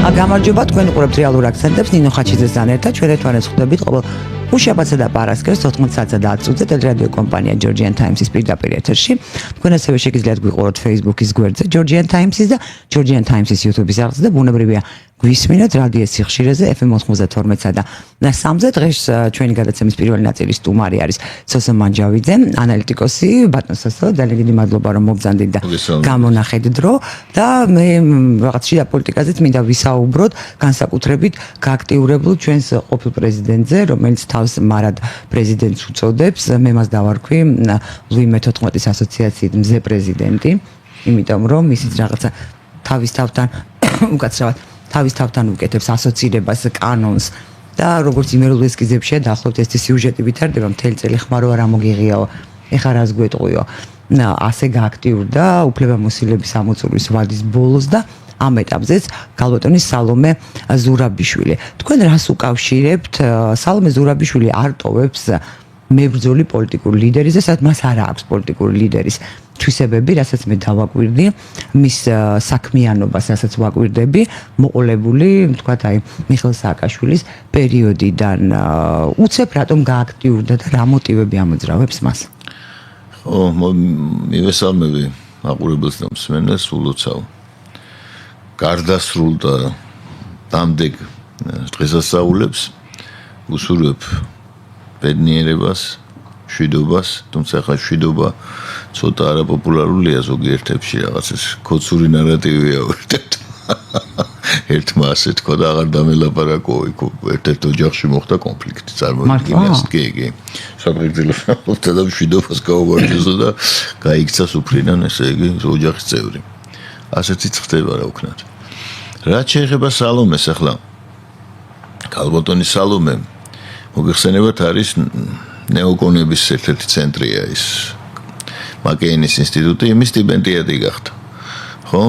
გამარჯობა, თქვენ უყურებთ რეალურ აქცენტებს ნინო ხაჩიძესთან ერთად. ჩვენ ერთმანეთს ხვდებით ყოველ უშაბათსა და პარასკევს 14 საათსა და 10 წუთზე ტელერადიო კომპანია Georgian Times-ის პირდაპირ ეთერში. თქვენ ასევე შეგიძლიათ გვიყუროთ Facebook-ის გვერდზე Georgian Times-ის და Georgian Times-ის YouTube-ის არხზე და ბუნებრივია გვისმინოთ რადიო სიხშირეზე FM 92-სა და 3-ზე. დღეს ჩვენი გადაცემის პირველი ნაწილის სტუმარი არის სოსო მანჯავიძე, ანალიტიკოსი. ბატონ სოსო, ძალიან დიდი მადლობა რომ მოგზანდით და გამონახეთ დრო და მე რაღაც შიდა პოლიტიკაზეც მინდა ვისაუბროთ, განსაკუთრებით გააქტიურებულ ჩვენს ყოფილ პრეზიდენტზე, რომელიც თავს მარად პრეზიდენტს უწოდებს. მე მას დავარქვი ლუი მე-14-ის ასოციაციის მზე პრეზიდენტი, იმიტომ რომ ისიც რაღაცა თავის თავთან უკაცრავად თავის თავთან უკეთებს ასოცირებას კანონს და როგორც იმერულ ესკიზებში დაახლოებით ეს სიუჟეტი ვითარდება მთელი წელი ხმარო არ ამოგიღიაო ეხა რას გვეტყვიო ასე გააქტიურდა უფლებამოსილების ამოწურვის ვადის ბოლოს და ამ ეტაპზეც ქალბატონი სალომე ზურაბიშვილი. თქვენ რას უკავშირებთ? სალომე ზურაბიშვილი არ ტოვებს მებრძოლი პოლიტიკური ლიდერის და სადაც მას არ აქვს პოლიტიკური ლიდერის თვისებები, რასაც მე დავაკვირდი, მის საქმიანობას, რასაც ვაკვირდები, მოყოლებული, თქვათ, აი, მიხეილ სააკაშვილის პერიოდიდან. უცებ რატომ გააქტიურდა და რა მოტივები ამოძრავებს მას? ხო, მივესალმები აყურებელს და მსმენელს, ულოცავ. გარდასრულდა დამდეგ დღესასწაულებს, უსურვებ ბედნიერებას, შვიდობას, თუმცა ხა შვიდობა ცოტა არაპოპულარულია ზოგიერთებში, რაღაცას ქოცური ნარატივია ვერტეთ. ერთმა ასე თქვა და აღარ დამელაპარაკო, ერთ-ერთ ოჯახში მოხდა კონფლიქტი, წარმოიდგინეს, კი. საფრთხილოსა და შვიდობას გაუგარჯოსო და გაიქცა სუფრიდან, ესე იგი, ოჯახის წევრი. ასეთი ხდება რა ვქნათ. რაც შეეხება სალომეს ახლა, ქალბატონი სალომე მოგეხსენებათ არის ნეოკონების ერთ-ერთი ცენტრია ის მაკეინის ინსტიტუტი, იმის სტიპენდიატი გახდა. ხო?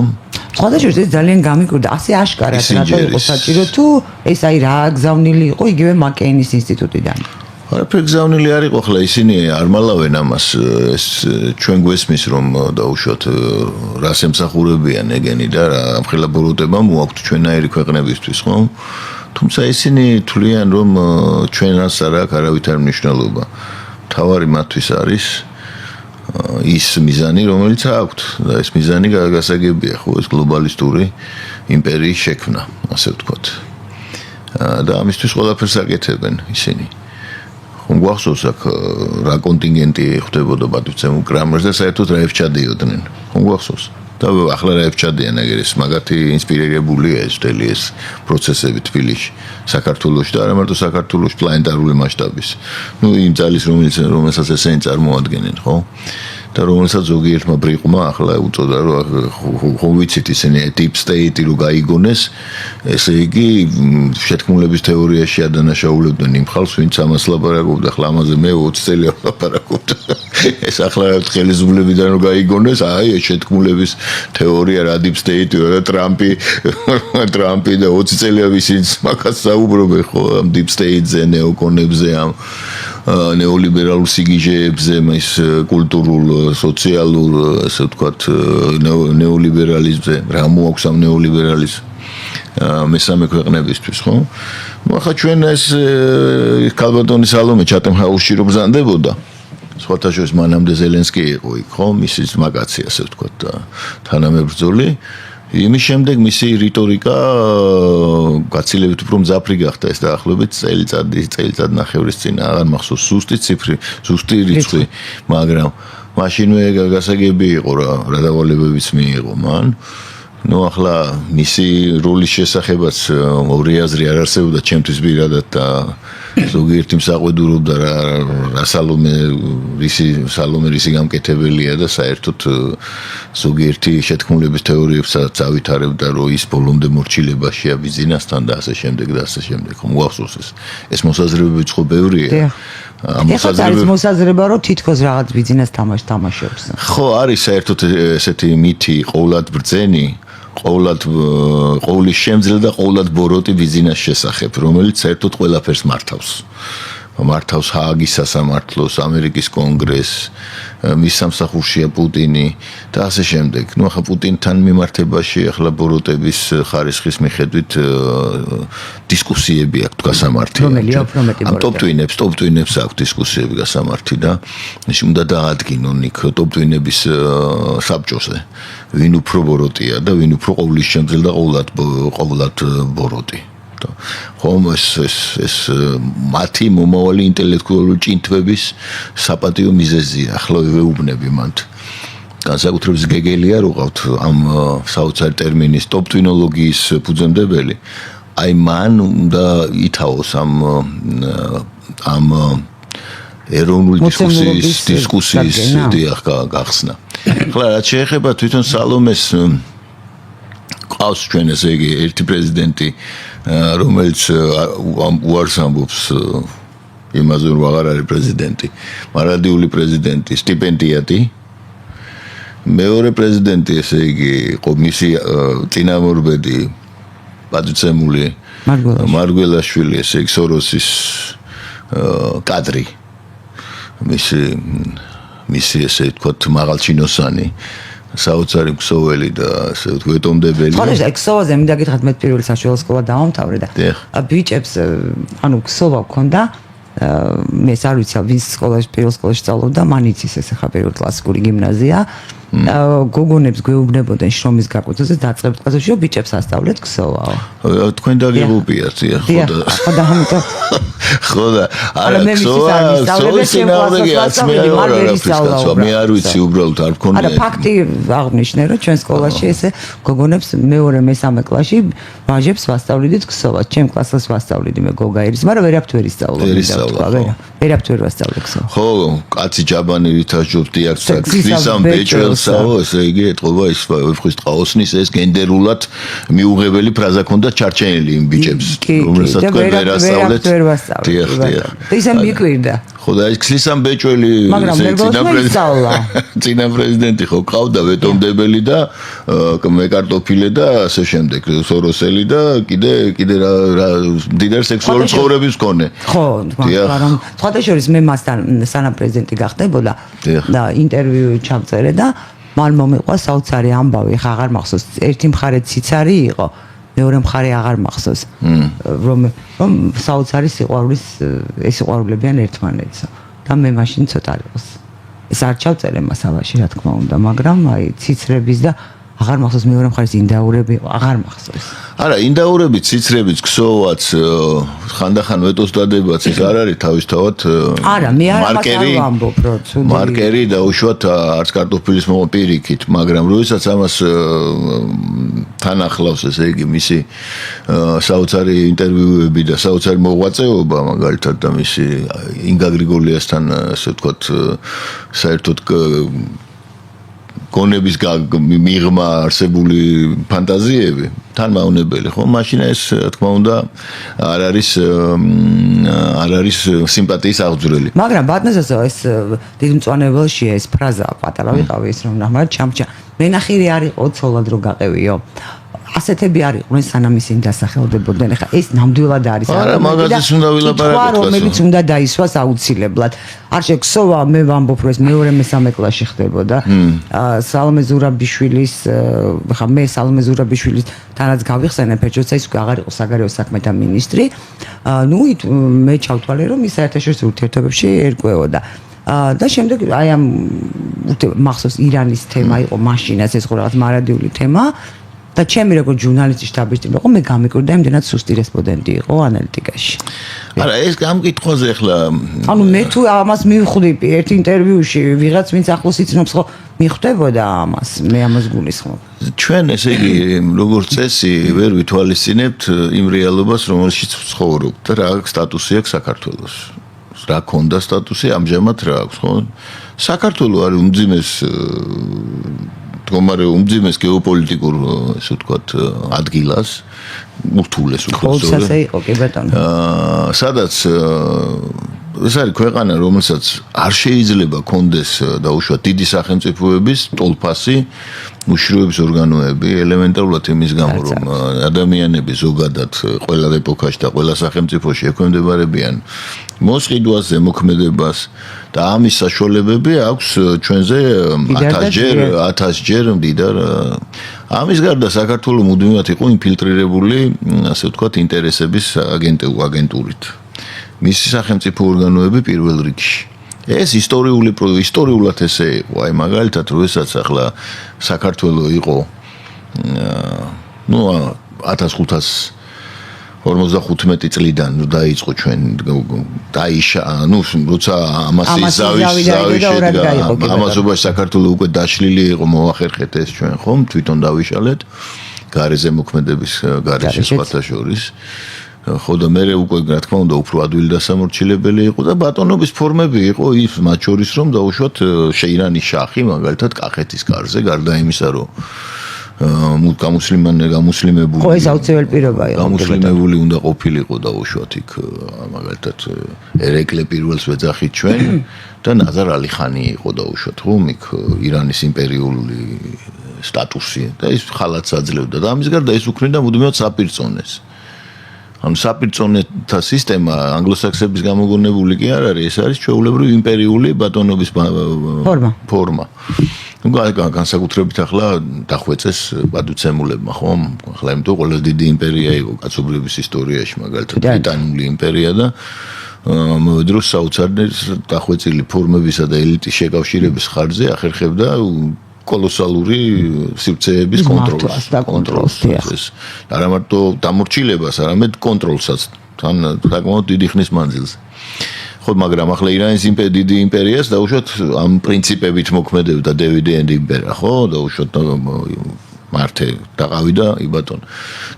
სხვადასხვა ეს ძალიან გამიკვირდა, ასე აშკარად რატო იყო საჭირო თუ ეს აი რა გზავნილი იყო იგივე მაკეინის ინსტიტუტიდან. არაფერი გზავნილი არ იყო, ხლა ისინი არ მალავენ ამას, ეს ჩვენ გვესმის რომ დაუშვათ რას ემსახურებიან ეგენი და რა ამხელა ბოროტება მოაქვთ ჩვენაირი ქვეყნებისთვის, ხო? თუმცა ისინი თვლიან რომ ჩვენას არ აქვს არავითარ მნიშვნელობა. თავარი მათთვის არის ის მიზანი, რომელიც აქვთ და ეს მიზანი გასაგებია, ხო, ეს გლობალისტური იმპერიის შექმნა, ასე ვთქვათ. და ამისთვის ყველაფერს აკეთებენ ისინი. ხომ გვახსოვს აქ რა კონტინგენტი ხდებოდა პატივცემულ კრამერს და საერთოდ რა ევჩადიოდნენ. ხომ გვახსოვს? და ახლა რა ევჩადიან ეგ ეს მაგათი ინსპირირებულია ეს მთელი ეს პროცესები თბილისში, საქართველოში და არა მარტო საქართველოში, პლანეტარული მასშტაბის. ნუ იმ ძალის რომელსაც ესენი წარმოადგენენ, ხო? და რომელსაც ზოგიერთმა ბრიყმა ახლა უწოდა რომ ხო ვიცით ისინი deep state რო გაიგონეს, ესე იგი შეთქმულების თეორიაში ადანაშაულებდნენ იმ ხალხს, ვინც ამას ლაპარაკობდა, ახლა ამაზე მე 20 წელი ლაპარაკობ. ეს ახლა ხელისუფლებიდან რო გაიგონეს, აი ეს შეთქმულების თეორია რა deep state-ია და ტრამპი და 20 წელია ისინი მაგას საუბრობენ, ხო, ამ deep state-ზე, ნეოკონებზე, ამ ნეოლიბერალურ სიგიჟეებზე, ის კულტურულ, სოციალურ, ასე ვთქვათ, ნეოლიბერალიზმზე, რა მოაქვს ამ ნეოლიბერალიზმს მესამე ქვეყნებისთვის, ხო? ნუ ახლა ჩვენ ეს ქალბატონი სალომე ჩატემხაურში რო ბრძანდებოდა, სხვათა შორის მანამდე ზელენსკი იყო იქ, ხო? მისის მაგაცი, ასე ვთქვათ, თანამებრძოლი. იმის შემდეგ მისი რიტორიკა გაცილებით უფრო მძაფრი გახდა, ეს დაახლოებით წელიწად ნახევრის წინ, აღარ მახსოვს ზუსტი რიცხვი, მაგრამ მაშინვე გასაგები იყო რა დავალებებიც მიიღო მან. ნუ ახლა მისი როლის შესახებაც ორი აზრი არ არსებობდა ჩემთვის პირადად და ზოგიერთი მსაყვედურობდა რა სალომე რისი გამკეთებელია და საერთოდ ზოგიერთი შეთქმულების თეორიებსაც ავითარებდა რომ ის ბოლომდე მორჩილებაშია ბიზნესთან და ასე შემდეგ და ასე შემდეგ. ხომ გვახსოვს ეს მოსაზრებებიც ხო ბევრია. არის მოსაზრება რომ თითქოს რაღაც ბიზნეს თამაშობს. ხო, არის საერთოდ ესეთი მითი ყოვლად ბრძენი, ყოვლის შემძლე და ყოვლად ბოროტი ბიზნეს შესახებ, რომელიც საერთოდ ყველაფერს მართავს. მართავს ჰააგის სასამართლოს, ამერიკის კონგრესს, მის სამსახურშია პუტინი და ასე შემდეგ. ნუ ახლა პუტინთან მიმართებაში ახლა ბოროტების ხარისხის მიხედვით დისკუსიები აქვს გასამართი. ამ ტოპტვინებს აქვს დისკუსიები გასამართი და უნდა დაადგინონ იქ ტოპტვინების საბჭოზე. ვინ უფრო ბოროტია და ვინ უფრო ყოვლის შემძლე და ყოვლად ბოროტი. ხომ ეს მათი მომავალი ინტელექტუალური ჭინთვების საპატიო მიზეზია. ახლა ვეუბნები მანდ. განსაკუთრებით გეგელია რო ყავთ ამ საოცარი ტერმინის ტოპტვინოლოგიის ფუძემდებელი. აი მან უნდა ითავოს ამ ეროვნული დისკუსიის დიახ გახსნა. ახლა რაც შეეხება თვითონ სალომეს ყავს ჩვენ ესე იგი ერთი პრეზიდენტი რომელიც უარს ამბობს იმაზე რომ აღარ არის პრეზიდენტი, მარადიული პრეზიდენტი, სტიპენდიატი. მეორე პრეზიდენტი ესე იგი იყო მისი წინამორბედი პატრიცემული მარგველაშვილი ესე იგი სოროსის კადრი. მისი ესე ვთქვათ მაღალჩინოსანი საოცარი ქსოველი და ასე ვთქვათ ეთომდებელი. ხო, ეს ქსოვაზე მინდა გითხრათ მე პირველი საშუალო სკოლა დავამთავრე და ბიჭებს ანუ ქსოვა გქონდა მე არ ვიცი ვის სკოლაში პირველ სკოლაში სწავლობდა მან იცის ეს ახლა პირველ კლასიკური გიმნაზია გოგონებს გვეუბნებოდნენ შრომის გაკვეთაზე დაწყებთ კლასებში რომ ბიჭებს ასწავლეთ ქსოვაო. თქვენ დაგებუპიათ ხო და ამიტომ ხო და არა მე არ ვიცი უბრალოდ არ მქონია. არა ფაქტი აღნიშნე რომ ჩვენ სკოლაში ესე გოგონებს მეორე მესამე კლასში ვაჟებს ვასწავლიდით ქსოვას. ჩემ კლასს ვასწავლიდი მე გოგაირის, მაგრამ ვერაფერ ისწავლობდი. ვერაფერ ვასწავლე ქსოვას. ხო, კაცი ჯაბანი ვითაშობთ დიახსა, ქრისამ ბეჭველსაო, ესე იგი ეთყობა ის ვეფხვის ტყაოსნის ეს გენდერულად მიუღებელი ფრაზა ქონდა ჩარჩენილი იმ ბიჭებს, რომელსაც თქვენ ვერ ასწავლეთ. დიახ. ისე მიკვირდა. ხო და ეს ქრისამ ბეჭველი წინა პრეზიდენტი ხო ყავდა ვეტომდებელი და მეკარტოფილე და ასე შემდეგ სოროსელი და კიდე რა მდიდარ სექსუალური ცხოვრების მქონე. ხო, მაგრამ სხვათა შორის მე მასთან სანამ პრეზიდენტი გახდებოდა და ინტერვიუ ჩავწერე და მან მომიყვა საოცარი ამბავი, ხა აღარ მახსოვს, ერთი მხარე ციცარი იყო, მეორე მხარე აღარ მახსოვს, რომ საოცარი სიყვარულის ეს სიყვარულებიან ერთმანეთს და მე მაშინ ცოტა იყოს. ეს არ ჩავწერე მასალაში, რა თქმა უნდა, მაგრამ აი ციცრების და აღარ მახსოვს მეორე მხარის ინდაურები აღარ მახსოვს. არა, ინდაურები, ციცრებიც, ქსოვაც, ხანდახან ვეტოს დადებაც ეს არ არის თავისთავად არა, მე არ ვამბობ, რომ ცუდი მარკერი და უშუალოდ არც კარტოფილის პირიქით, მაგრამ როდესაც ამას თან ახლავს ესე იგი მისი საოცარი ინტერვიუები და საოცარი მოღვაწეობა მაგალითად და მისი ინგა გრიგოლიასთან ასე ვთქვათ საერთოდ გონების მიღმა არსებული ფანტაზიები თან მავნებელი ხო მაშინ ეს რა თქმა უნდა არ არის სიმპათიის აღძვრელი. მაგრამ ბატონო ეს დიდმწვანებელშია ეს ფრაზა პატარა ვიყავი ის რომ ნახმარად ჩამჭა მენახირი არ იყო ცოლად რო გაყევიო. ასეთები არ იყვნენ სანამ ისინი დასახელდებოდნენ. ახლა ეს ნამდვილად არის. არა, მაგაზეც უნდა ვილაპარაკოთ. რომელიც უნდა დაისვას აუცილებლად. არ შექსოვა მე ვამბობ რომ ეს მეორე მესამე კლასში ხდებოდა. სალომე ზურაბიშვილის ახლა მე სალომე ზურაბიშვილის თანაც გავიხსენებ ეჭოცა ის აღარ იყო საგარეო საქმეთა მინისტრი. ნუ მე ჩავთვალე რომ ის საერთაშორისო ურთიერთობებში ერკვეოდა. და შემდეგ აი ამ მახსოვს ირანის თემა იყო მაშინაც ეს ხო რაღაც მარადიული თემა. და ჩემი როგორც ჟურნალისტი შტაბისტი იყო მე გამიკვირდა იმდენად სუსტი რესპონდენტი იყო ანალიტიკაში. არა ეს ამ კითხვაზე ახლა ანუ მე თუ ამას მივხვდი ერთ ინტერვიუში ვიღაც ვინც ახლოს იცნობს ხო მიხვდებოდა ამას მე ამას გულისხმობ. ჩვენ ესე იგი როგორც წესი ვერ ვითვალისწინებთ იმ რეალობას რომელშიც ვცხოვრობთ და რა სტატუსი აქვს საქართველოს. რა ქონდა სტატუსი ამჟამად რა აქვს ხო? საქართველოს არის უმძიმეს გეოპოლიტიკურ ესე ვთქვათ ადგილას ურთულეს უფრო სწორად. ხო, ასე იყო კი ბატონო. სადაც ეს არის ქვეყანა რომელსაც არ შეიძლება კონდეს დაუშვათ დიდი სახელმწიფოების ტოლფასი უშროების ორგანოები ელემენტარულად იმის გამო რომ ადამიანები ზოგადად ყველა ეპოქაში და ყველა სახელმწიფოში ექვემდებარებიან მოსყიდვას, ზემოქმედებას და ამის საშუალებები აქვს ჩვენზე 1000 ჯერ მდიდარ. ამის გარდა საქართველოს მუდმივად იყო ინფილტრირებული, ასე ვთქვათ, ინტერესების აგენტურით. მისი სახელმწიფო ორგანოები პირველ რიგში. ეს ისტორიულად ესე იყო. აი მაგალითად, როდესაც ახლა საქართველოს იყო 1555 წლიდან დაიწყო ჩვენ დაიშა, როცა ამასი ზავის შედგა, ამასობაში საქართველოს უკვე დაშლილი იყო, მოახერხეთ ეს ჩვენ ხომ, თვითონ დავიშალეთ გარეზე მოქმედების გარეშე სხვათა შორის. ხო და მე უკვე რა თქმა უნდა უფრო ადვილი დასამორჩილებელი იყო და ბატონობის ფორმები იყო ის მათ შორის რომ დაუშვათ ირანის შახი მაგალითად კახეთის კარზე გარდა იმისა რომ გამუსლიმებული ხო ეს აუცილებელი პირობა იყო გამუსლიმებული უნდა ყოფილიყო დაუშვათ იქ მაგალითად ერეკლე პირველს ვეძახით ჩვენ და ნაზარ ალიხანი იყო დაუშვათ ხომ იქ ირანის იმპერიული სტატუსი და ის ხალათს აძლევდა და ამის გარდა ეს უქმნიდა მუდმივად საპირწონეს ანუ საპირწონეთა სისტემა ანგლოსაქსების გამოგონებული კი არ არის, ეს არის ჩვეულებრივი იმპერიული ბატონობის ფორმა. განსაკუთრებით ახლა დახვეწეს პადუცემულებმა, ხომ? ახლა იმიტომ ყველაზე დიდი იმპერია იყო კაცობრიობის ისტორიაში, მაგალითად ბრიტანული იმპერია და მოვედროს საოცარნეს დახვეწილი ფორმებისა და ელიტის შეკავშირების ხარჯზე ახერხებდა კოლოსალური სივრცეების კონტროლს. არა მარტო დამორჩილებას, არამედ კონტროლსაც თან საკმაოდ დიდი ხნის მანძილზე. ხო, მაგრამ ახლა ირანის დიდი იმპერიას დაუშვათ ამ პრინციპებით მოქმედებდა დევიდ ენდი იმპერია, ხო? დაუშვათ მართე დაყავიდა იბატონ.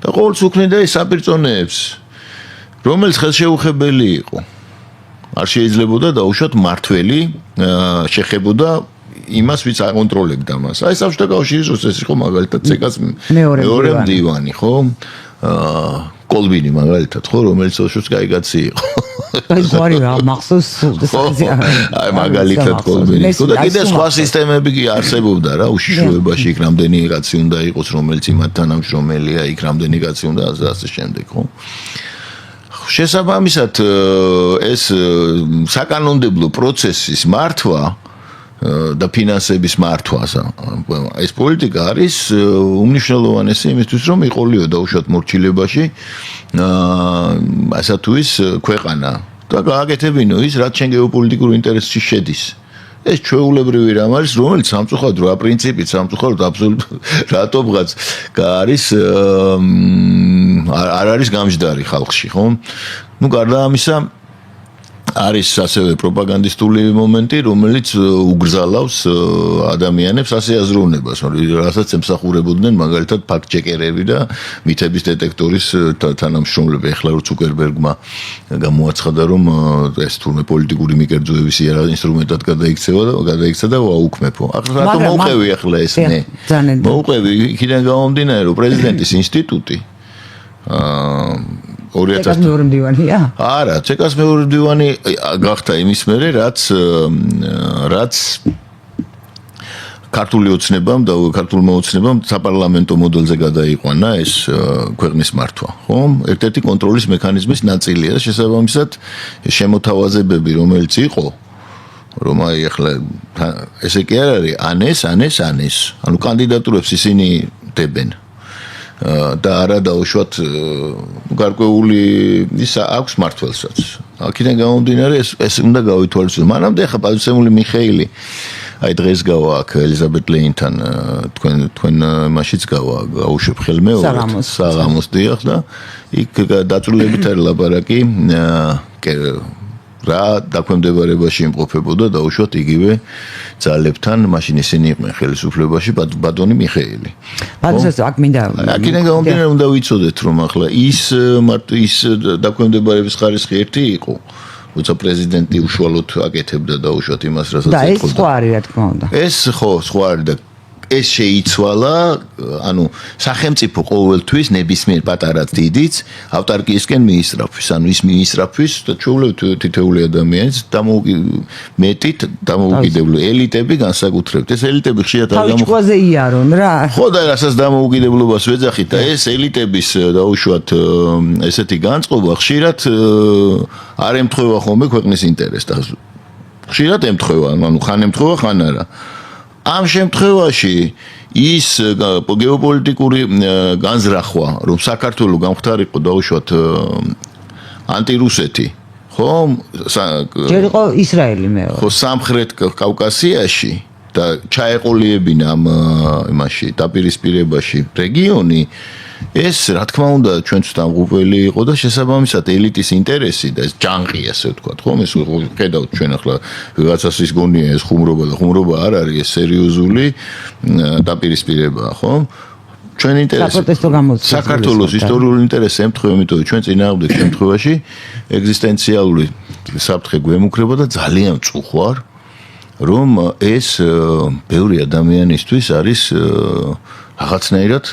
და ყოველთვის უქმნიდა ის საპირწონეებს, რომელიც ხელშეუხებელი იყო. არ შეიძლება დაუშვათ მართველი შეხებოდა იმას ვიც აკონტროლებდა მას. აი საბჭოთა კავშირის ეს იყო მაგალითად ცეკას მეორე მდივანი, ხო? კოლბინი მაგალითად, ხო, რომელიც ოშოს კაიგაცი იყო. აი გვარი რა მახსოვს აი მაგალითად კოლბინი. ხო და კიდე სხვა სისტემები კი არსებობდა რა, უშიშროებაში იქ რამდენი კაცი უნდა იყოს, რომელიც იმათ თანამშრომელია, იქ რამდენი კაცი უნდა ასე შემდეგ, ხო? შესაბამისად ეს საკანონმდებლო პროცესის მართვა და ფინანსების მართვას ეს პოლიტიკა არის უმნიშვნელოვანესი იმისთვის რომ იყოლიო დაუშვათ მორჩილებაში ასე თუ ის ქვეყანა და გააკეთებინო ის რაც შენ გეოპოლიტიკურ ინტერესში შედის ეს ჩვეულებრივი რამ არის რომელიც სამწუხაროდ რა პრინციპით სამწუხაროდ აბსოლუტურად რატომღაც არის არ არის გამჯდარი ხალხში ხო ну გარდა ამისა არის ასევე პროპაგანდისტული მომენტი, რომელიც უგრძალავს ადამიანებს ასე აზროვნებას, რასაც ემსახურებოდნენ მაგალითად ფაქტ-ჩეკერები და მითების დეტექტორის თანამშრომლები. ახლა რო ცუკერბერგმა გამოაცხადა, რომ ეს თურმე პოლიტიკური მიკერძოების ინსტრუმენტად გადაიქცა და ვაუქმებო. ახლა რატომ მოუყევი ახლა ეს მე? მოუყევი იქიდან გამომდინარე, რომ პრეზიდენტის ინსტიტუტი ცეკას მეორე მდივანია? არა, ცეკას მეორე მდივანი გახდა იმის მერე, რაც ქართული ოცნებამ და ქართულმა ოცნებამ საპარლამენტო მოდელზე გადაიყვანა ეს ქვეყნის მართვა, ხო? ერთ-ერთი კონტროლის მექანიზმის ნაწილია და შესაბამისად შემოთავაზებები, რომელიც იყო, რომ აი ახლა ესე კი არ არის, ანეს, ანუ კანდიდატურებს ისინი დებენ. და არა დაუშვათ გარკვეული ის აქვს მართველსაც. აქედან გამომდინარე ეს უნდა გავითვალისწინო. მანამდე ხა პადუცემული მიხეილი აი დღეს გავა აქ ელიზაბეთ ლეინთან თქვენ მაშიც გაუშვებ ხელმეორედ საღამოს დიახ და იქ დაწვრილებით არის ლაპარაკი რა დაქვემდებარებაში იმყოფებოდა დაუშვათ იგივე ძალებთან მაშინ ისინი იყვნენ ხელისუფლებაში ბატონი მიხეილი. ბატონს აქ მინდა აქედან გამომდინარე უნდა ვიცოდეთ რომ ახლა ის დაქვემდებარების ხარისხი ერთი იყო როცა პრეზიდენტი უშუალოდ აკეთებდა დაუშვათ იმას რასაც ეთქოდა. და ეს სხვა არის რა თქმა უნდა. ეს ხო სხვა არის და ეს შეიცვალა, ანუ სახელმწიფო ყოველთვის ნებისმიერ პატარაც დიდიც ავტარკიისკენ მიისწრაფვის, ანუ ის მიისწრაფვის და ჩვეულებრივ თითოეული ადამიანის მეტით დამოუკიდებლი ელიტები განსაკუთრებით. ეს ელიტები ხშირად არ თავისუფლაზე იარონ რა. ხო და რასაც დამოუკიდებლობას ვეძახით და ეს ელიტების დაუშვათ ესეთი განწყობა ხშირად არ ემთხვევა ხოლმე ქვეყნის ინტერესს და ხშირად ემთხვევა, ანუ ხან ემთხვევა, ხან არა. ამ შემთხვევაში ის გეოპოლიტიკური განზრახვა, რომ საქართველო გამختارიყო დაუშვათ ანტირუსეთი, ხო? ჯერ იყო ისრაელი მეორე. ხო, სამხრეთ კავკასიაში და ჩაეყოლიებინა ამ იმაში დაპირისპირებაში რეგიონი ეს რა თქმა უნდა ჩვენთვის დამღუპველი იყო და შესაბამისად ელიტის ინტერესი და ეს ჯანყი ასე ვთქვათ ხომ ეს ხედავთ ჩვენ ახლა ვიღაცას ის გონია ეს ხუმრობა და ხუმრობა არ არის ეს სერიოზული დაპირისპირებაა ხომ ჩვენ ინტერესი საქართველოს ისტორიული ინტერესი ემთხვევა იმიტომ ჩვენ წინააღმდეგ შემთხვევაში ეგზისტენციალური საფრთხე გვემუქრება და ძალიან წუხვარ რომ ეს ბევრი ადამიანისთვის არის რაღაცნაირად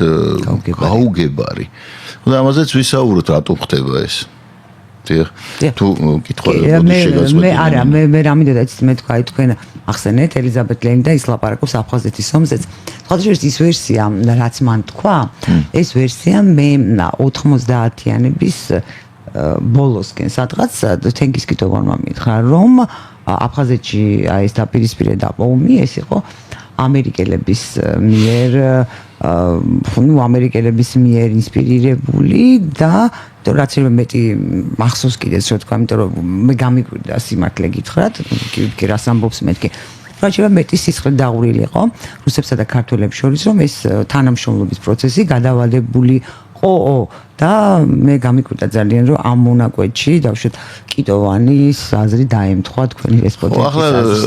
გაუგებარი. და ამაზეც ვისაუბროთ რატო ხდება ეს. თუ კითხავთ მე არა მე რამიდოდა იცით მე თქვა თქვენ ახსენეთ ელიზაბეთ ლენი და ის ლაპარაკობს აფხაზეთის ომზეც. ხალხში ის ვერსია რაც მან თქვა ეს ვერსია მე 90-იანების ბოლოსკენ სადღაც თენგიზკიტოვანმა მითხრა რომ აფხაზეთში ეს დაპირისპირე და ომი ეს იყო ამერიკელების მიერ ამერიკელების მიერ ინსპირირებული და რაც შეიძლება მეტი მახსოვს კიდეც რა თქვა იმიტომ რომ მე გამიკვირდა სიმართლე გითხრათ კი რას ამბობს მეთქი რაც შეიძლება მეტი სისხლი დაღვრილი იყო რუსებსა და ქართველებს შორის რომ ეს თანამშრომლობის პროცესი გადავალებული ო და მე გამიკვირდა ძალიან რომ ამ მონაკვეთში დავშვათ კიტოვანის აზრი დაემთხვა თქვენი რესპონდენტის აზრს.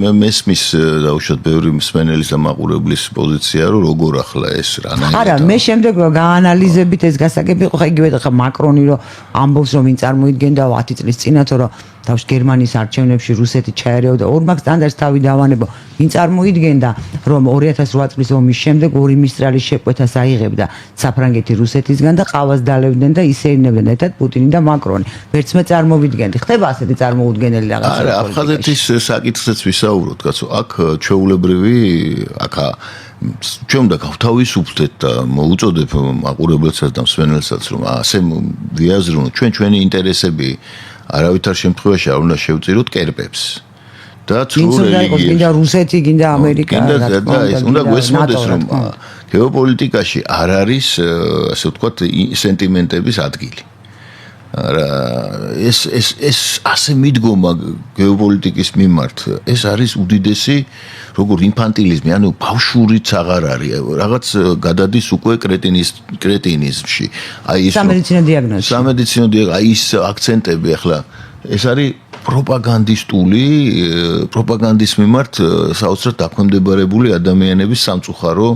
მე მესმის დავშვათ ბევრი მსმენელის და მაყურებლის პოზიცია რომ როგორ ახლა ეს რანაირად არა მე შემდეგ რომ გაანალიზებით ეს გასაგები იყო ხა იგივე ხა მაკრონი რომ ამბობს რომ ვინ წარმოიდგენდა 10 წლის წინათ რომ დავშ გერმანიის არჩევნებში რუსეთი ჩაერეოდა ორმაგ სტანდარტს თავი დავანებო ვინ წარმოიდგენდა რომ 2008 წლის ომის შემდეგ ორი მისტრალის შეკვეთას აიღებდა საფრანგეთი რუსეთისგან და ყავას დალევდნენ და ისეირნებდნენ ერთად პუტინი და მაკრონი ვერც მე წარმოვიდგენდი ხდება ასეთი წარმოუდგენელი რაღაცა არა აფხაზეთის საკითხზეც ვისაუბროთ კაცო აქ ჩვეულებრივი აქა ჩვენ უნდა გავთავისუფლდეთ და მოუწოდებ მაყურებელსაც და მსმენელსაც რომ ასე ვიაზრუნოთ ჩვენი ინტერესები არავითარ შემთხვევაში არ უნდა შევწიროთ კერპებს და თუ რელიგიებს გინდა რუსეთი გინდა ამერიკა უნდა გვესმოდეს რომ გეოპოლიტიკაში არ არის ასე ვთქვათ სენტიმენტების ადგილი არა ეს ასე მიდგომა გეოპოლიტიკის მიმართ ეს არის უდიდესი როგორ ინფანტილიზმი ანუ ბავშვურიც აღარ არის რაღაც გადადის უკვე კრეტინიზმში აი ის სამედიცინო დიაგნოზი აი ის აქცენტები ახლა ეს არის პროპაგანდის მიმართ საოცრად დაქვემდებარებული ადამიანების სამწუხარო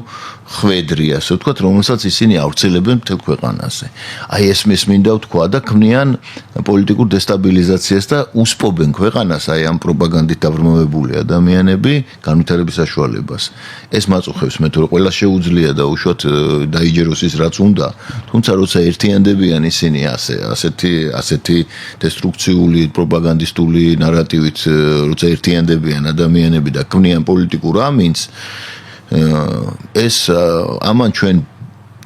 ხვედრი ასე ვთქვათ რომელსაც ისინი ავრცელებენ მთელ ქვეყანაზე აი ეს მინდა ვთქვა და ქმნიან პოლიტიკურ დესტაბილიზაციას და უსპობენ ქვეყანას აი ამ პროპაგანდით დაბრმავებული ადამიანები განვითარების საშუალებას ეს მაწუხებს მე თუ ყველა შეუძლია და უშუალოდ დაიჯეროს ის რაც უნდა თუმცა როცა ერთიანდებიან ისინი ასეთი დესტრუქციული პროპაგანდისტული ნარატივით როცა ერთიანდებიან ადამიანები და ქმნიან პოლიტიკურ ამინს ეს ამან ჩვენ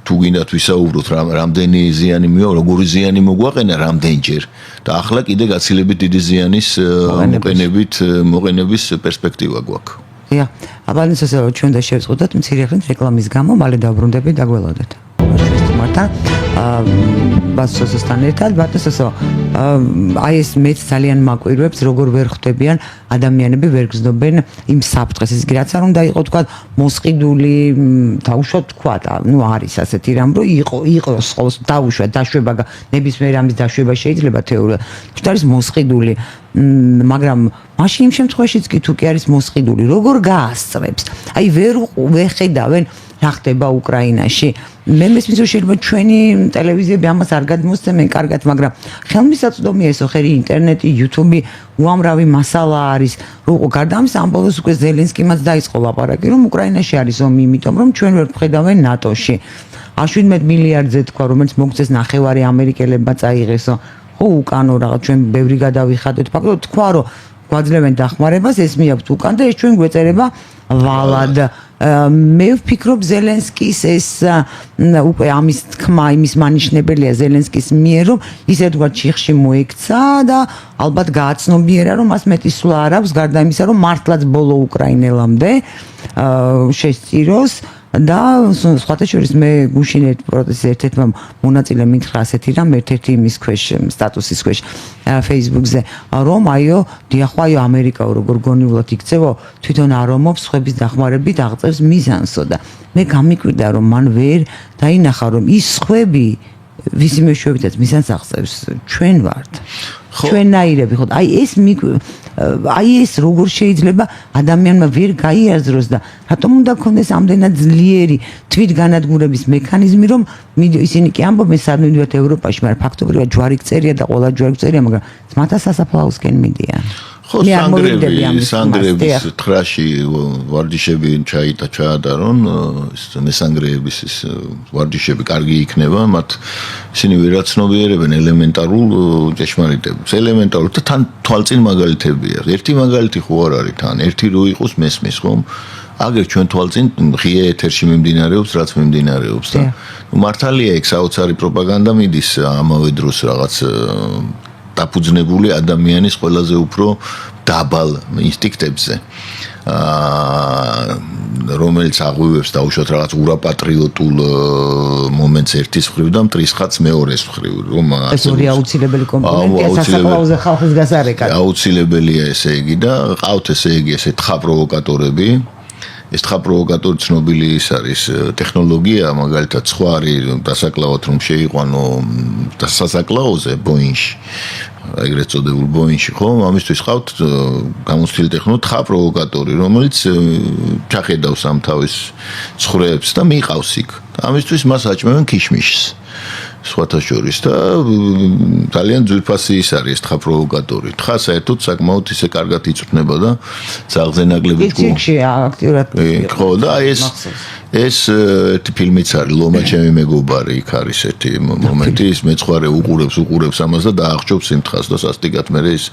თუ გინდათ ვისაუბროთ რამდენი ზიანი როგორი ზიანი მოგვაყენა რამდენჯერ და ახლა კიდე გაცილებით დიდი ზიანის მოყენების პერსპექტივა გვაქვს. დიახ, აბანეს ასე რომ ჩვენ და შევწყვეტოთ მცირე ხნის რეკლამის გამო, მალე დავბრუნდები და გველოდეთ. მართა ბასოსთან ერთად ბატონსო აი ეს მეც ძალიან მაკვირვებს როგორ ვერ ხვდებიან ადამიანები ვერ გზნობენ იმ საფრთხეს ის რაც არ უნდა იყოს თქვა მოსყიდული დაუშვათ თქვა ნუ არის ასეთი რამ რომ იყოს ხოლოს დაუშვათ დაშვება ნებისმიერ ამის დაშვება შეიძლება თეორია თუ არის მოსყიდული მაგრამ მაშინ იმ შემთხვევაშიც კი თუ კი არის მოსყიდული როგორ გაასწრებს აი ვერ ხედავენ რა ხდება უკრაინაში. მე მესმის რომ შეიძლება ჩვენი ტელევიზიები ამას არ გადმოსცემენ კარგად, მაგრამ ხელმისაწვდომია ესო ხერი ინტერნეტი, YouTube უამრავი მასალა არის. რომ გარდა ამისა ამ ბოლოს უკვე ზელენსკიმაც დაიწყო ლაპარაკი, რომ უკრაინაში არის ომი, იმიტომ რომ ჩვენ ვერ ვხედავენ ნატოში. 17 მილიარდზე თქვა, რომელიც მოგწეს ნახევარი ამერიკელებმა წაიღესო. ხო უკანო რაღაც ჩვენ ბევრი გადავიხადეთ, ფაქტობრივად თქვა რომ გვაძლევენ დახმარებას, ეს მიაქვთ უკან და ეს ჩვენ გვეწერება ვალად. მე ვფიქრობ ზელენსკის ეს უკვე ამის თქმა იმის მანიშნებელია ზელენსკის მიერ რომ ის ერთგვარ ჩიხში მოექცა და ალბათ გააცნობიერა რომ მას მეტი სვლა არ აქვს გარდა იმისა რომ მართლაც ბოლო უკრაინელამდე შესწიროს და სხვათა შორის მე გუშინ ერთ პროტესტის ერთ-ერთმა მონაწილემ მითხრა ასეთი რამ ერთ-ერთი იმის ქვეშ სტატუსის ქვეშ Facebook-ზე რომ აიო დიახ აიო ამერიკა როგორ გონიულად იქცევო თვითონ არ ომობს ხების დახმარებით აღწევს მიზანსო და მე გამიკვირდა რომ მან ვერ დაინახა რომ ის ხები ვისი მეშვეობითაც მიზანს აღწევს ჩვენ ვართ ჩვენნაირები ხო აი ეს როგორ შეიძლება ადამიანმა ვერ გაიაზროს და რატომ უნდა ქონდეს ამდენად ძლიერი თვითგანადგურების მექანიზმი რომ ისინი კი ამბობენ სად მივიდეთ ევროპაში მაგრამ ფაქტობრივად ჯვარი გწერია და ყველა ჯვარი გწერია მაგრამ ძმათა სასაფლაოსკენ მიდიან ხო სანგრების თხრაში ვარჯიშები ჩაადარონ მესანგრეების ის ვარჯიშები კარგი იქნება მათ ისინი ვერაცნობიერებენ ელემენტარულ ჭეშმარიტებას ელემენტარულ და თან თვალწინ მაგალითებია ერთი მაგალითი ხო არ არის თან ერთი რო იყოს მესმის ხომ აგერ ჩვენ თვალწინ ღია ეთერში მიმდინარეობს რაც მიმდინარეობს და მართალია ეგ საოცარი პროპაგანდა მიდის ამავე დროს რაღაც დაფუძნებული ადამიანის ყველაზე უფრო დაბალ ინსტინქტებზე რომელიც აღვივებს დაუშვათ რაღაც ურაპატრიოტულ მომენტს ერთის მხრივ და მტრისხაც მეორეს მხრივ რომ ეს ორი აუცილებელი კომპონენტია სასაფლაოზე ხალხის გასარეკად აუცილებელია ესე იგი და ყავთ ესე იგი ესე თხა პროვოკატორები ეს თხა პროვოკატორი ცნობილი ის არის ტექნოლოგია მაგალითად სხვა არის დასაკლავად რომ შეიყვანო დასასაკლაოზე ბოინგში ეგრეთ წოდებულ ბოინგში ხო ამისთვის ყავთ გამოცდილი ტექნოლოგია თხა პროვოკატორი რომელიც ჩახედავს ამ თავის ცხრეებს და მიყავს იქ ამისთვის მას აჭმევენ ქიშმიშს სხვათა შორის და ძალიან ძვირფასი ის არის თხა პროვოკატორი. თხა საერთოდ საკმაოდ ისე კარგად იწვრთნება და ძალზე ნაკლები ჯგუფში აქტიურად ხო და ეს ერთი ფილმიც არის ლომა ჩემი მეგობარი იქ არის ერთი მომენტი ის მეცხვარე უყურებს ამას და დაახჯობს იმ თხას და სასტიკად მე ის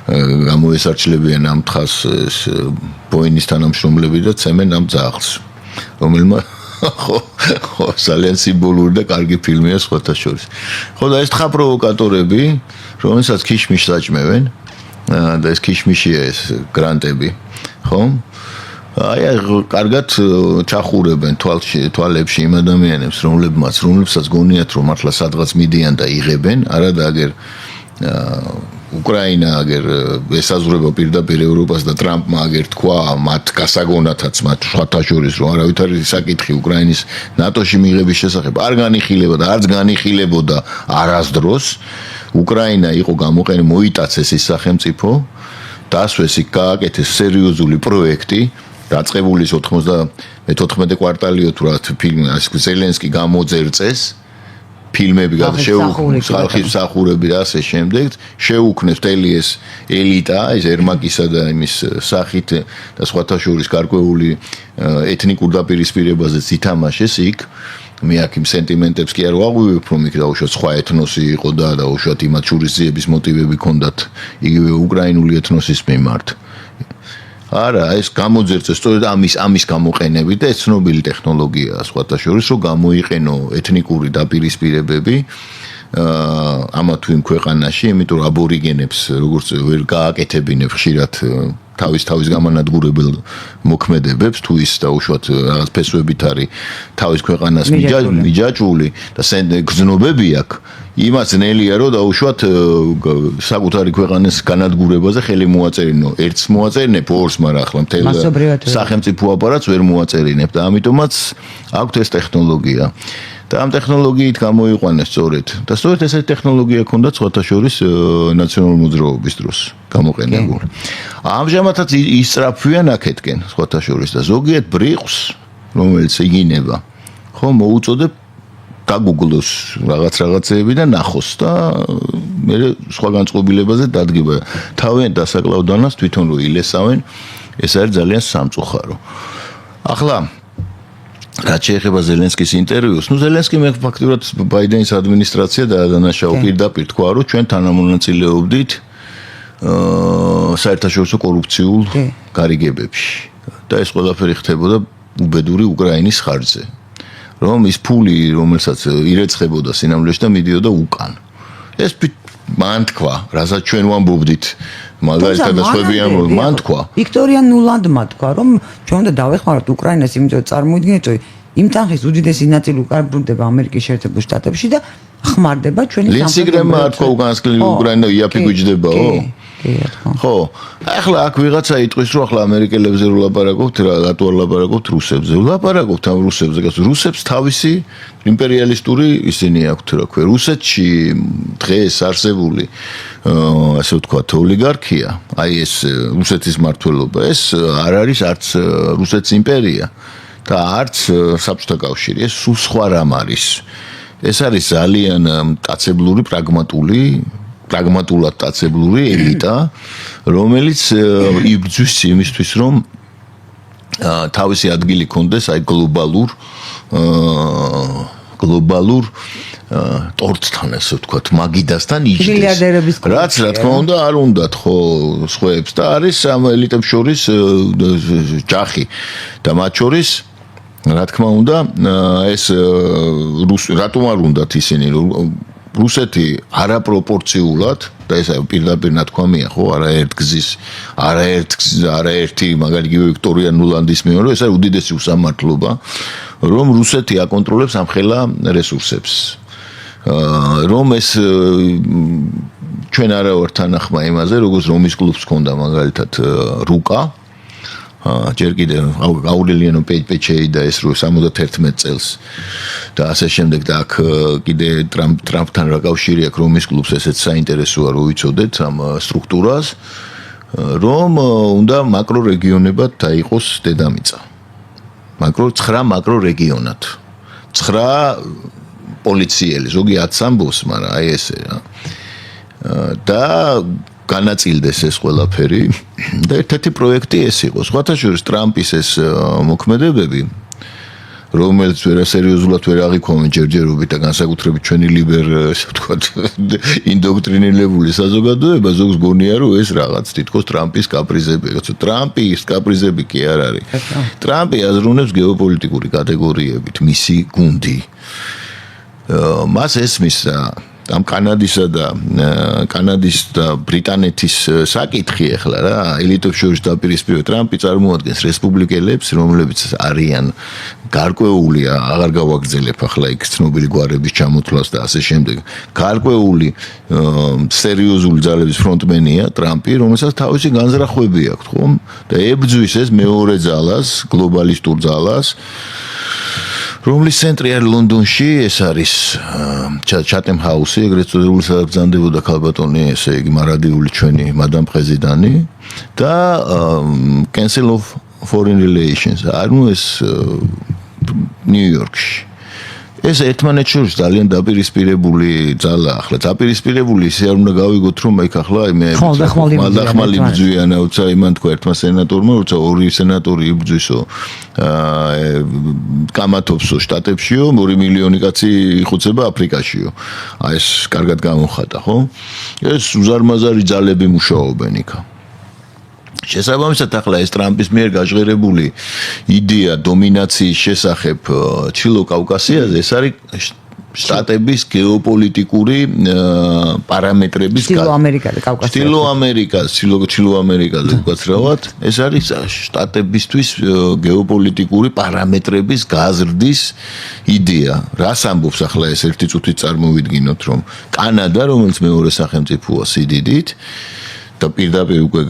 გამოესარჩლებიან ამ თხას ბოინის თანამშრომლები და ცემენ ამ ძაღლს რომელმა ხო ძალიან სიმბოლური და კარგი ფილმია სხვათა შორის. ხო და ეს თხა პროვოკატორები, რომელსაც ქიშმიშს აჭმევენ და ეს ქიშმიშია ეს გრანტები, ხო? აი კარგად ჩახურებენ თვალებში იმ ადამიანებს, რომლებსაც გონიათ რომ მართლა სადღაც მიდიან და იღებენ, არა და აგერ უკრაინა აგერ ესაზღვრება პირდაპირ ევროპას და ტრამპმა აგერ თქვა მათ გასაგონათაც მათ სხვათა შორის რომ არავითარი საკითხი უკრაინის ნატოში მიღების შესახებ არ განიხილება და არც განიხილებოდა არასდროს უკრაინა იყო მოიტაცეს ის სახელმწიფო დასვეს იქ გააკეთეს სერიოზული პროექტი დაწყებული 94 კვარტალიო თუ რა ფილმი ზელენსკი გამოძერწეს ფილმები ხალხის მსახურები და ასე შემდეგ შეუქმნეს მთელი ეს ელიტა ეს ერმაკისა და იმის სახით და სხვათა შორის გარკვეული ეთნიკურ დაპირისპირებაზე ითამაშეს იქ მე აქ იმ სენტიმენტებს კი არ ვაღვივებ რომ იქ დაუშვათ სხვა ეთნოსი იყო და დაუშვათ იმათ შურისძიების მოტივები ჰქონდათ იგივე უკრაინული ეთნოსის მიმართ არა ეს გამოძერწეს სწორედ ამის გამოყენებით და ეს ცნობილი ტექნოლოგიაა სხვათა შორის რომ გამოიყენო ეთნიკური დაპირისპირებები ამა თუ იმ ქვეყანაში იმიტომ რომ აბორიგენებს როგორც ვერ გააკეთებინებ ხშირად თავის გამანადგურებელ მოქმედებებს თუ ის დაუშვათ რაღაც ფესვებით არის თავის ქვეყანას მიჯაჭვული და გზნობები აქვს იმას ნელია რომ დაუშვათ საკუთარი ქვეყანის განადგურებაზე ხელი მოაწერინო ერთს მოაწერინებ ორს მაგრამ ახლა მთელ სახელმწიფო აპარატს ვერ მოაწერინებ და ამიტომაც აქვთ ეს ტექნოლოგია და ამ ტექნოლოგიით გამოიყვანეს სწორედ და სწორედ ესეთი ტექნოლოგია ჰქონდა სხვათა შორის ნაციონალური მოძრაობის დროს გამოყენებული ამჟამადაც ისწრაფვიან აქეთკენ სხვათა შორის და ზოგიერთ ბრიყს რომელიც იგინება. ხო, მოუწოდებ დაგუგლოს რაღაცეები და ნახოს და მე სხვა განწყობილებაზე დადგება. თავენ დასაკლავდანას თვითონ რო ილესავენ, ეს არის ძალიან სამწუხარო. ახლა რაც შეეხება ზელენსკის ინტერვიუს, ზელენსკი მე ფაქტურად ბაიდენის ადმინისტრაცია დაადანაშაო პირდაპირ თქვა, რომ ჩვენ თანამონაწილეობდით საერთაშორისო კორუფციულ გარიგებებში და ეს ყველაფერი ხდებოდა უბედური უკრაინის ხარჯზე. რომ ის ფული, რომელსაც ირეცხებოდა სინამდვილეში და მიდიოდა უკან. ეს მან თქვა, რასაც ჩვენ ვამბობდით, მაგალითად სხვებიან მან თქვა. ვიქტორია ნულანდმა თქვა, რომ ჩვენ უნდა დავეხმაროთ უკრაინას, იმიტომ რომ წარმოიდგინეთ, რომ იმ თანხის უდიდესი ნაწილი უკრაინდება ამერიკის შეერთებულ შტატებში და ხმარდება ჩვენი ლინსიგრემმა არ თქვა უკანასკნელი უკრაინა იაფი გვიჯდებაო? ხო, ახლა აქ ვიღაცა იტყვის, რომ ახლა ამერიკელებზე რო ლაპარაკობთ, რატო არ ლაპარაკობთ რუსებზე? ვლაპარაკობთ ამ რუსებზე, რუსებს თავისი იმპერიალისტური ისინი აქვთ, რა ქვია, რუსეთში დღეს არსებული ასე ვთქვათ, ოლიგარქია, აი ეს რუსეთის მმართველობა, ეს არ არის არც რუსეთის იმპერია და არც საბჭოთა კავშირი, ეს სულ სხვა რამ არის. ეს არის ძალიან მტაცებლური, პრაგმატულად მტაცებლური elita, რომელიც იბრძვის იმისთვის, რომ თავისი ადგილი კონდეს აი გლობალურ ტორტთან, ასე ვთქვათ, მაგიდასთან იჯდეს. რაც რა თქმა უნდა არ უნდათ ხო სხვებს და არის ამ ელიტებს შორის ჯახი და მათ შორის რა თქმა უნდა ეს რატომ არ უნდათ ისინი რუსეთი არაპროპორციულად და ეს პირდაპირ ნათქვამია ხო არაერთი მაგალითად ვიქტორია ნულანდის მიერ ეს არის უდიდესი უსამართლობა რომ რუსეთი აკონტროლებს ამხელა რესურსებს რომ ეს ჩვენ არა ვართ თანახმა იმაზე როგორც რომის კლუბს ჰქონდა მაგალითად რუკა ჯერ კიდე აურელიანო პეჩეი და ეს რო 71 წელს და ასე შემდეგ და აქ კიდე ტრამპთან რა კავშირი აქვს რომის კლუბს ესეც საინტერესოა რომ ვიცოდეთ ამ სტრუქტურას რომ უნდა მაკრორეგიონებად დაიყოს დედამიწა 9 მაკრორეგიონად 9 პოლიციელი ზოგი 10 ამბობს მაგრამ აი ესე რა და განაწილდეს ეს ყველაფერი და ერთ-ერთი პროექტი ეს იყო. სხვათა შორის ტრამპის ეს მოქმედებები, რომელიც სერიოზულად ვერ აღიქვამენ ჯერჯერობით და განსაკუთრებით ჩვენი ასე ვთქვათ, ინდოქტრინირებული საზოგადოება ზოგს გონია, რომ ეს რაღაც თითქოს ტრამპის კაპრიზები, ტრამპის კაპრიზები კი არ არის. ტრამპი აზროვნებს გეოპოლიტიკური კატეგორიებით, მისი გუნდი. მას ესმის ამ კანადის და ბრიტანეთის საკითხი ახლა რა ელიტებს შორის დაპირისპირება ტრამპი წარმოადგენს რესპუბლიკელებს რომლებიც არიან გარკვეული აღარ გავაგრძელებ ახლა იქ ცნობილი გვარების ჩამოთვლას და ასე შემდეგ გარკვეული სერიოზული ძალების ფრონტმენია ტრამპი რომელსაც თავისი განზრახვები აქვს ხო და ებრძვის ეს მეორე ძალას გლობალისტურ ძალას რომლის ცენტრი არის ლონდონში, ეს არის ჩატემ ჰაუსი, ეგრეთ წოდებული სადაც ბრძანდებოდა ქალბატონი, ესე იგი მარადიული ჩვენი მადამ პრეზიდენტი და Council of Foreign Relations, ანუ ეს ნიუ-იორკში. ეს ერთმანეთს შორის ძალიან დაპირისპირებული ძალა, ახლა დაპირისპირებული ისე არ უნდა გავიგოთ, რომ იქ ახლა მე მალდახმალი ბძვიან, უცა იმან თქვა ერთმა სენატორმა, უცა ორი სენატორი იბძვისო კამათობსო შტატებშიო, 2 მილიონი კაცი იხუცება აფრიკაშიო. აი ეს კარგად გამოხატა, ხო? ეს უზარმაზარი ძალები მუშაობენ იქ. შესაბამისად ახლა ეს ტრამპის მიერ გაჟღერებული იდეა დომინაციის შესახებ ჩრდილო კავკასიაზე ეს არის შტატების გეოპოლიტიკური პარამეტრების ჩრდილო ამერიკაზე უკაცრავად ეს არის შტატებისთვის გეოპოლიტიკური პარამეტრების გაზრდის იდეა რას ამბობს ახლა ეს ერთი წუთით წარმოვიდგინოთ რომ კანადა რომელიც მეორე სახელმწიფოა სიდიდით და პირდაპირ უკვე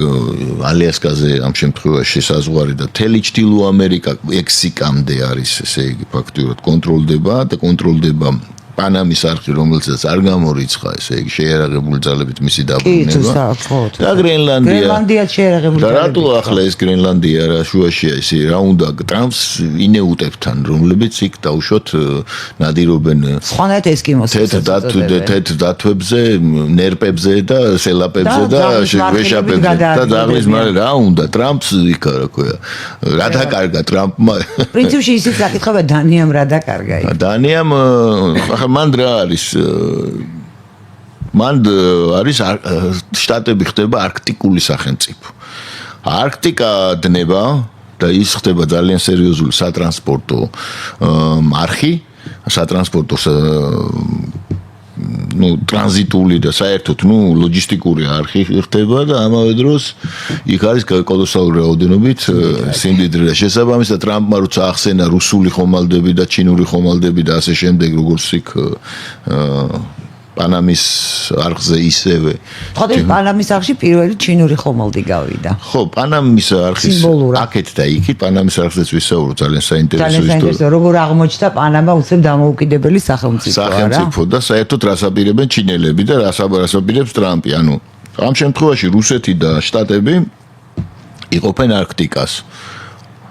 ალიასკაზე ამ შემთხვევაში საზღვარი და მთელი ჩრდილო ამერიკა მექსიკამდე არის ესე იგი ფაქტურად კონტროლდება პანამის არხი, რომელსაც არ გამორიცხა, ესე იგი შეიარაღებული ძალებით მისი კი, დაბრუნება. ხო. და გრენლანდიაც შეიარაღებული და რატო ახლა ეს გრენლანდია რა შუაშია ისე რა უნდა ტრამპს ინეუტებთან, რომლებიც იქ დაუშვათ ნადირობენ სხვანაირად ესკიმოსებს თეთრ დათვებზე, ნერპებზე და სელაპებზე და ვეშაპებზე და ძაღლის მარე რა უნდა ტრამპს იქ რა ქვია რა დაკარგა ტრამპმა პრინციპში ისიც საკითხება დანიამ რა დაკარგა იქ დანიამ ახლა მან რა არის მან არის შტატები ხდება არქტიკული სახელმწიფო არქტიკა დნება და ის ხდება ძალიან სერიოზული სატრანსპორტო არხი სატრანსპორტო ტრანზიტული და საერთოდ ლოჯისტიკური არხი ხდება და ამავე დროს იქ არის კოლოსალური რაოდენობით სიმდიდრე და შესაბამისად ტრამპმა როცა ახსენა რუსული ხომალდები და ჩინური ხომალდები და ასე შემდეგ როგორც იქ პანამის არხზე ისევე. ხოდა პანამის არხში პირველი ჩინური ხომალდი გავიდა. ხო, პანამის არხის აქეთ და იქით პანამის არხზეც ვისაუბროთ ძალიან საინტერესო ისტორია. როგორ აღმოჩნდა პანამა უცებ დამოუკიდებელი სახელმწიფოა რა. სახელმწიფო და საერთოდ რას აპირებენ ჩინელები და რას აპირებს ტრამპი. ანუ ამ შემთხვევაში რუსეთი და შტატები იყოფენ არქტიკას.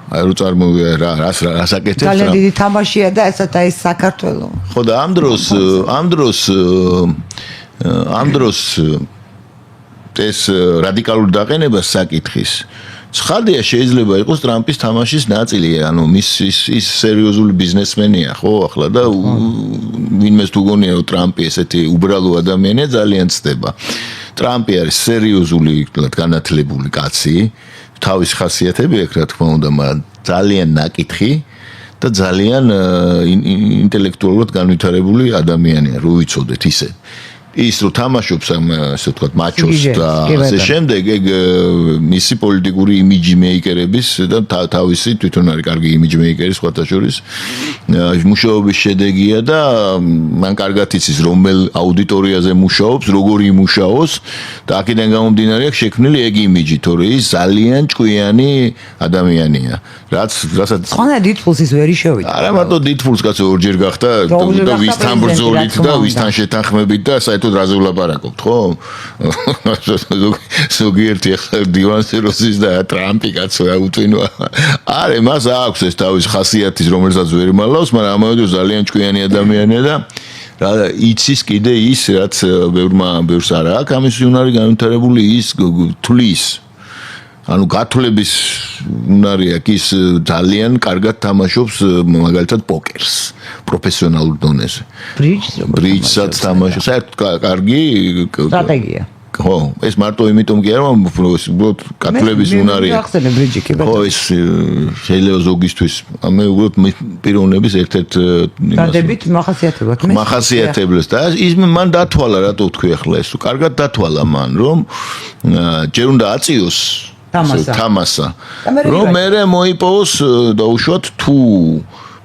აი რო წარმოვიდა რას აკეთებს ძალიან დიდი თამაშია და ესაც აი საქართველო. ხო და ამ დროს ეს რადიკალური დაყენება საკითხის ცხადია შეიძლება იყოს ტრამპის თამაშის ნაწილი, ანუ ის სერიოზული ბიზნესმენია, ხო, ახლა და ვინმეს თუ გონია რომ ტრამპი ესეთი უბრალო ადამიანია ძალიან ცდება. ტრამპი არის სერიოზული, განათლებული კაცი. თავის ხასიათები აქვს, რა თქმა უნდა, მაგრამ ძალიან ნაკითხი და ძალიან ინტელექტუალურად განვითარებული ადამიანია, რო ვიცოდეთ ისე. ის რო თამაშობს ამ ასე ვთქვათ მაჩოს და ასე შემდეგ, ეგ მისი პოლიტიკური იმიჯი მეიკერების და თავისი თვითონ არის კარგი იმიჯი მეიკერი სხვათა შორის მუშაობის შედეგია და მან კარგად იცის რომელ აუდიტორიაზე მუშაობს, როგორ იმუშაოს და აქედან გამომდინარე აქვს შექმნილი ეგ იმიჯი, თორე ის ძალიან ჭკვიანი ადამიანია. რასაც ხონა დიდფულს ის ვერ იშოვიდა. არა მარტო დიდფულს კაცო ორჯერ გახდა და ვისთან ბრძოლით და ვისთან შეთანხმებით და საერთოდ რაზე ვლაპარაკობთ, ხო? ზოგიერთი ახლა დივანსეროსის და ტრამპი კაცო რა უთვინო. არა, მას აქვს ეს თავის ხასიათის, რომელსაც ვერ მალავს, მაგრამ ამავე დროს ძალიან ჭკვიანი ადამიანია და რა იცის კიდე ის, რაც ბევრს არა აქვს, ამის უნარი განვითარებული ის თulis. ანუ გათვლების უნარი აქვს, ის ძალიან კარგად თამაშობს მაგალითად პოკერს პროფესიონალურ დონეზე. ბრიჯსაც თამაშობს, საერთოდ კარგი სტრატეგია. ხო, ეს მარტო იმიტომ კი არა, უბრალოდ გათვლების უნარი. ხო, ეს შეიძლება ზოგისთვის, ამე უბრალოდ პიროვნების ერთ-ერთ დადებით მახასიათებლებს და ის მან დათვალა, რატო ვთქვი ახლა ეს, კარგად დათვალა მან, რომ ჯერ უნდა აწიოს თამასა რომ მე მოიპოვოს დაუშვათ თუ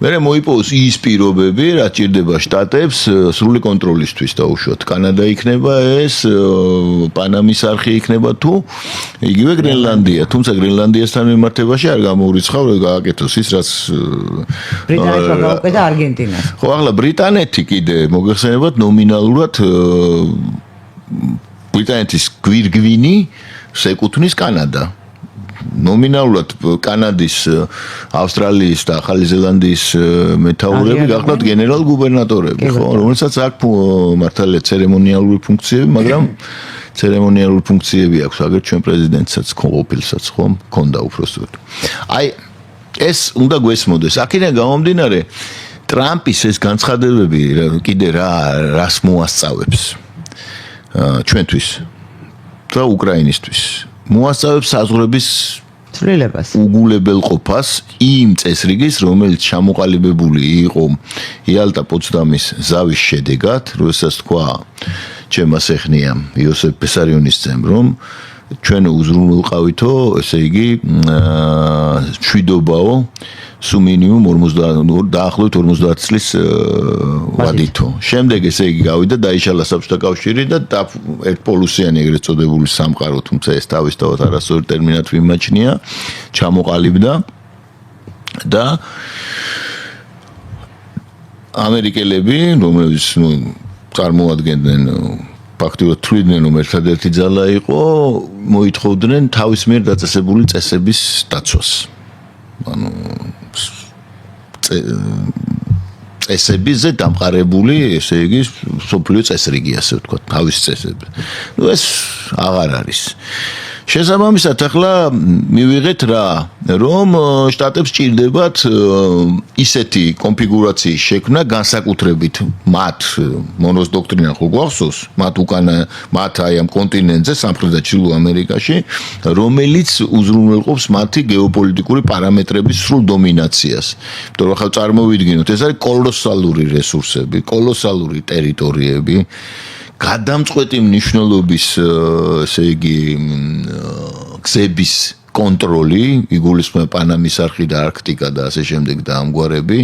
მე მოიპოვოს ის პირობები რა ჭირდება შტატებს სრული კონტროლისთვის დაუშვათ კანადა იქნება ეს პანამის არხი იქნება თუ იგივე გრენლანდია თუმცა გრენლანდიასთან მიმართებაში არ გამოურიცხავ რომ გააკეთოს ის რაც ბრიტანეთმა გაუკეთა არგენტინას ხო ახლა ბრიტანეთი კიდე მოგეხსენებათ ნომინალურად ბრიტანეთის გვირგვინი შეკუთვნის კანადა ნომინალურად კანადის, ავსტრალიის და ახალი ზელანდიის მეთაურები გახლავთ გენერალ-გუბერნატორები, ხო, რომელსაც აქვს მართალია ცერემონიალური ფუნქციები, მაგრამ ცერემონიალური ფუნქციები აქვს აგერ ჩვენ პრეზიდენტსაც, ყოფილსაც, ხო, მქონდა უბრალოდ. აი, ეს უნდა გვესმოდეს. აქედან გამომდინარე, ტრამპის ეს განცხადებები კიდე რას მოასწავებს ჩვენთვის და უკრაინისთვის. მოასწავებს საზღვრების ცვლილებას უგულებელყოფას იმ წესრიგის რომელიც ჩამოყალიბებული იყო იალტა პოცდამის ზავის შედეგად როდესაც თქვა ჩემმა სეხნიამ იოსებ ბესარიონისძემ რომ ჩვენ უზრუნველყავითო ესე იგი შვიდობაო სულ მინიმუმ 50 დაახლოებით 50 წლის ვადითო. შემდეგ ესე იგი გავიდა დაიშალა საბჭოთა კავშირი და ერთპოლუსიანი ეგრეთ წოდებული სამყარო, თუმცა ეს თავისთავად არასწორი ტერმინად ვიმაჩნია, ჩამოყალიბდა და ამერიკელები, რომლებიც წარმოადგენდნენ ფაქტობრივად თვლიდნენ, რომ ერთადერთი ძალა იყო, მოითხოვდნენ თავის მიერ დაწესებული წესების დაცვას. ანუ წესებზე დამყარებული, ესე იგი, სოფლიო წესრიგი, ასე ვთქვათ, თავის წესები. ეს აღარ არის. შესაბამისად, ახლა მივიღეთ რა, რომ შტატებს ჭირდებათ ისეთი კონფიგურაციის შექმნა, განსაკუთრებით მათ მონოს დოქტრინა ხო გვახსოვს, მათ აი ამ კონტინენტზე, სამხრეთ და ჩრდილო ამერიკაში, რომელიც უზრუნველყოფს მათი გეოპოლიტიკური პარამეტრების სრულ დომინაციას. იმიტომ რომ ახლა წარმოვიდგინოთ, ეს არის კოლოსალური რესურსები, კოლოსალური ტერიტორიები. გადამწყვეტი მნიშვნელობის, ესე იგი, გზების კონტროლი, იგულისხმება პანამის არხი და არქტიკა და ასე შემდეგ და ამგვარები,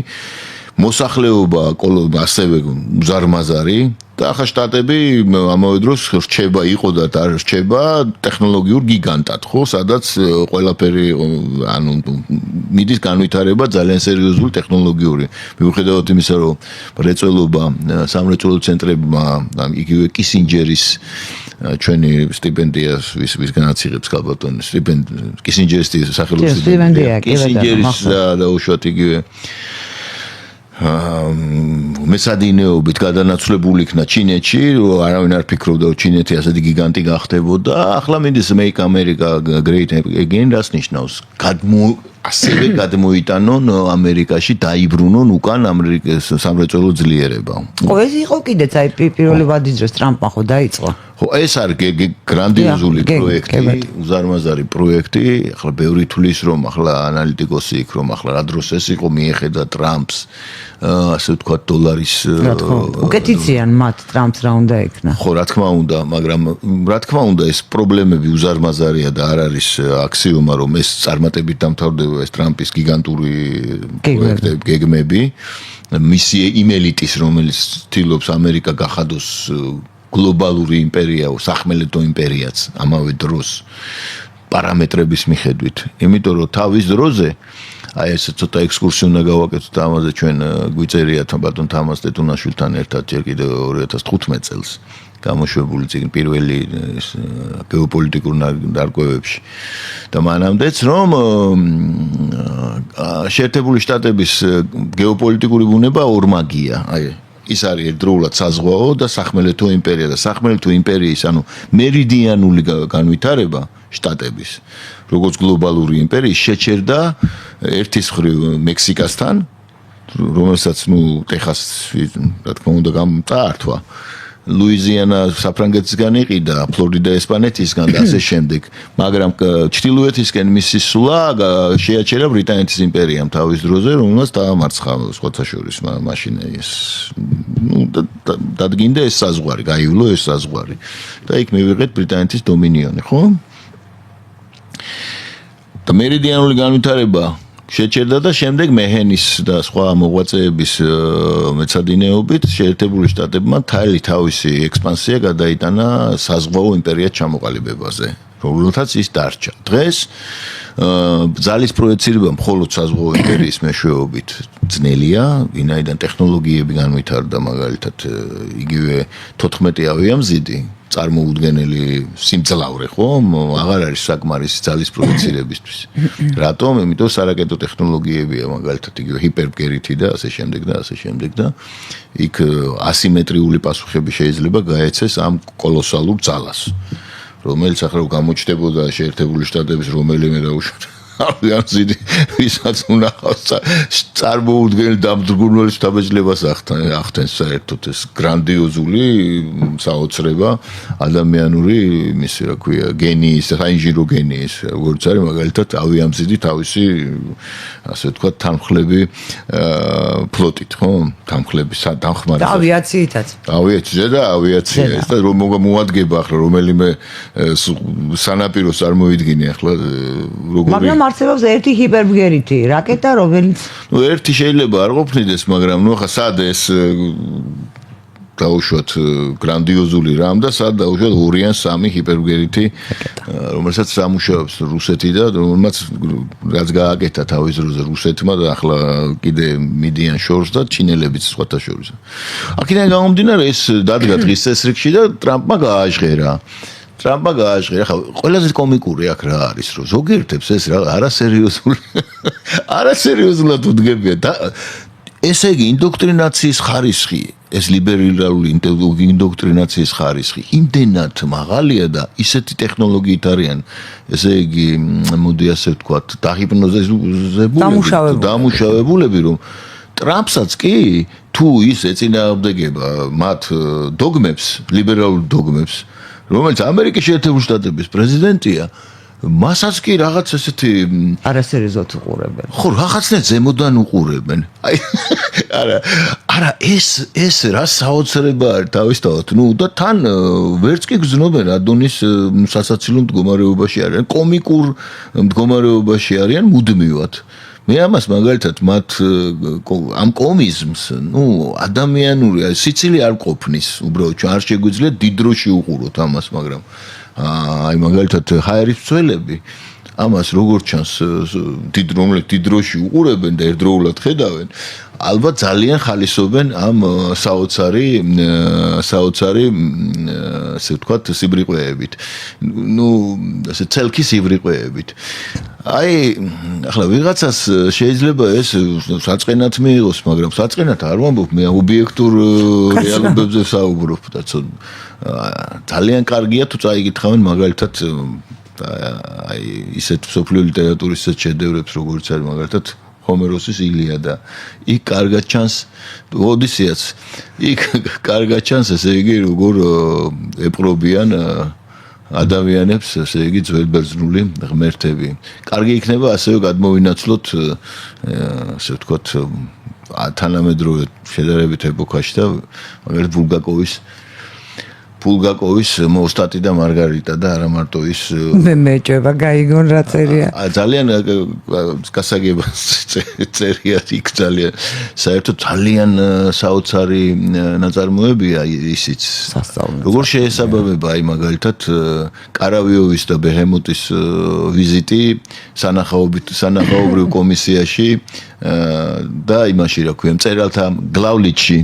მოსახლეობა ასევე უზარმაზარი და ახლა შტატები ამავე დროს რჩება, იყო და რჩება ტექნოლოგიურ გიგანტად, ხო, სადაც ყველაფერი, ანუ მიდის განვითარება ძალიან სერიოზული ტექნოლოგიური. მიუხედავად იმისა, რომ მრეწველობა, სამრეწველო ცენტრებმა, იგივე კისინჯერის ჩვენი სტიპენდიას ვისგანაც იღებს ქალბატონი, კისინჯერის სახელობის სტიპენდია, კისინჯერის და უშუალოდ იგივე მესადინეობით გადანაცვლებული იქნა ჩინეთში, არავინ არ ფიქრობდა, რომ ჩინეთი ასეთი გიგანტი გახდებოდა. ახლა მინდის Make America Great Again, რას ნიშნავს? ასევე გადმოიტანონ ამერიკაში, დაიბრუნონ უკან ამერიკის სამრეწველო ძლიერება. ხო, ეს იყო კიდეც აი პირველი ვადის დროს ტრამპმა ხო დაიწყო. ხო, ეს არის გრანდიოზული პროექტი, უზარმაზარი პროექტი. ახლა ბევრი თვლის, რომ ახლა ანალიტიკოსი იქ, რომ ახლა რა დროს ეს იყო მიეხედა ტრამპს, ასე ვთქვათ, დოლარის უკეთიციან მათ ტრამპს რა უნდა ეკნა. ხო, რა თქმა უნდა, მაგრამ რა თქმა უნდა ეს პრობლემები უზარმაზარია და არ არის აქსიომა, რომ ეს წარმატებით დამთავრდება ეს ტრამპის გიგანტური პროექტები, გეგმები, მისი იმელიტის, რომელიც ცდილობს ამერიკა გახადოს გლობალური იმპერია, სახმელეთო იმპერიაც ამავე დროს პარამეტრების მიხედვით. იმიტომ რომ თავის დროზე აი ეს ცოტა ექსკურსია უნდა გავაკეთოთ ამაზე ჩვენ გვიწერიათ ბატონ თამაზ ტეტუნაშვილთან ერთად ჯერ კიდევ 2015 წელს გამოშვებული წიგნი პირველი გეოპოლიტიკურ დარკვევებში და მანამდეც რომ შეერთებული შტატების გეოპოლიტიკური ბუნება ორმაგია აი ის არის ერთდროულად საზღვაო და სახმელეთო იმპერია და სახმელეთო იმპერიის ანუ მერიდიანული განვითარება შტატების როგორც გლობალური იმპერიის შეჩერდა ერთის მხრივ მექსიკასთან რომელსაც ტეხასი რა თქმა უნდა წაართვა ლუიზიანა საფრანგეთისგან იყიდა ფლორიდა ესპანეთისგან და ასე შემდეგ მაგრამ ჩრდილოეთისკენ მისი სულა შეაჩერა ბრიტანეთის იმპერიამ თავის დროზე რომელსაც დაამარცხა სხვათა შორის მაშინ ეს დადგინდა ეს საზღვარი გაივლო ეს საზღვარი და იქ მივიღეთ ბრიტანეთის დომინიონი ხო და მერიდიანული განვითარება შეჩერდა და შემდეგ მეჰენის და სხვა მოღვაწეების მეცადინეობით შეერთებული შტატებმა თავისი ექსპანსია გადაიტანა საზღვაო იმპერიად ჩამოყალიბებაზე, რომელთაც ის დარჩა. დღეს ძალის პროექცირება მხოლოდ საზღვაო იმპერიის მეშვეობით ძნელია, ვინაიდან ტექნოლოგიები განვითარდა მაგალითად იგივე 14 ავიამზიდი წარმოუდგენელი სიმძლავრე ხო აღარ არის საკმარისი ძალის პროექცირებისთვის. რატომ? იმიტომ სარაკეტო ტექნოლოგიებია მაგალითად იგივე ჰიპერბგერითი და ასე შემდეგ და ასე შემდეგ და იქ ასიმეტრიული პასუხები შეიძლება გაეცეს ამ კოლოსალურ ძალას. რომელიც ახლა გამოჩნდებოდა შეერთებული შტატების რომელიმე დაუშვათ ავიამზიდი ვისაც უნახავს წარმოუდგენელ დამძგურნელ შთაბეჭდილებას ახდენს საერთოდ ეს გრანდიოზული საოცრება ადამიანური იმისი რა ქვია გენიის საინჟინრო გენიის როგორც არის მაგალითად ავიამზიდი თავისი ასე ვთქვათ თანხლები ფლოტით ხო თანხლები დამხმარე ავიაციითაც და ავიაცია ეს და რომ მოადგება ახლა რომელიმე სანაპიროს წარმოიდგინე ახლა როგორი არსებობს ერთი ჰიპერბგერითი რაკეტა, რომელიც ერთი შეიძლება არ ყოფნიდეს, მაგრამ ახლა სად ეს დაუშვათ გრანდიოზული რამ და სად დაუშვათ 2 ან 3 ჰიპერბგერითი რომელსაც სამუშაობს რუსეთი და რომელმაც რაც გააკეთა თავის დროზე რუსეთმა და ახლა კიდე მიდიან შორს და ჩინელებიც სხვათა შორის. აქედან გამომდინარე ეს დადგა დღის წესრიგში და ტრამპმა გააჟღერა. ხა ყველაზე კომიკური აქ რა არის რომ ზოგიერთებს ეს რა არასერიოზულად უდგებიან და ესე იგი ინდოქტრინაციის ხარისხი ეს ლიბერალური ინდოქტრინაციის ხარისხი იმდენად მაღალია და ისეთი ტექნოლოგიით არიან ესე იგი მოდი ასე ვთქვათ დამუშავებულები რომ ტრამპსაც კი თუ ის ეწინააღმდეგება მათ დოგმებს ლიბერალურ დოგმებს რომელიც ამერიკის შეერთებული შტატების პრეზიდენტია მასაც კი რაღაც ესეთი არასერიოზულად უყურებენ. ხო, რაღაცნაირად ზემოდან უყურებენ. არა, ეს რა საოცრება არის თავისთავად. და თან ვერც კი გრძნობენ ადონის სასაცილო მდგომარეობაში არიან, კომიკურ მდგომარეობაში არიან მუდმივად. მე ამას მაგალითად მათ ამ კომიზმს, ადამიანური სიცილი არ ყოფნის, უბრალოდ არ შეგვიძლია დიდ დროში უყუროთ ამას, მაგრამ აი მაგალითად ჰაერის მცველები ამას როგორც ჩანს დიდ დროში უყურებენ და ერთდროულად ხედავენ ალბათ ძალიან ხალისობენ ამ საოცარი ასე ვთქვათ სიბრიყვეებით ასე ცელქი სიბრიყვეებით აი ახლა ვიღაცას შეიძლება ეს საწყენად მიიღოს მაგრამ საწყენად არ ვამბობ მე ობიექტურ რეალობებზე საუბრობ და ძალიან კარგია თუ წაიგითხავენ მაგალითად აი ისეთ სოფლიო ლიტერატურის შედევრებს როგორც არის მაგალითად ჰომეროსის ილიადა იქ კარგად ჩანს ოდისეაც იქ კარგად ჩანს ესე იგი როგორ ეპყრობიან ადამიანებს ესე იგი ძველბერძნული ღმერთები კარგი იქნება ასევე გადმოვინაცვლოთ ასე ვთქვათ თანამედროვე შედარებით ეპოქაში და მაგალითად ბულგაკოვის მოსტატი და მარგარიტა და არა მარტო ის მე მეჭება გაიგონ რა წერია ძალიან გასაგება წერია იქ ძალიან საერთოდ ძალიან საოცარი ნაწარმოებია ისიც როგორ შეესაბამება აი მაგალითად კარავიოვის და ბეჰემოტის ვიზიტი სანახაობრივ კომისიაში და იმაში რა ქვია მწერალთა გლავლიჩში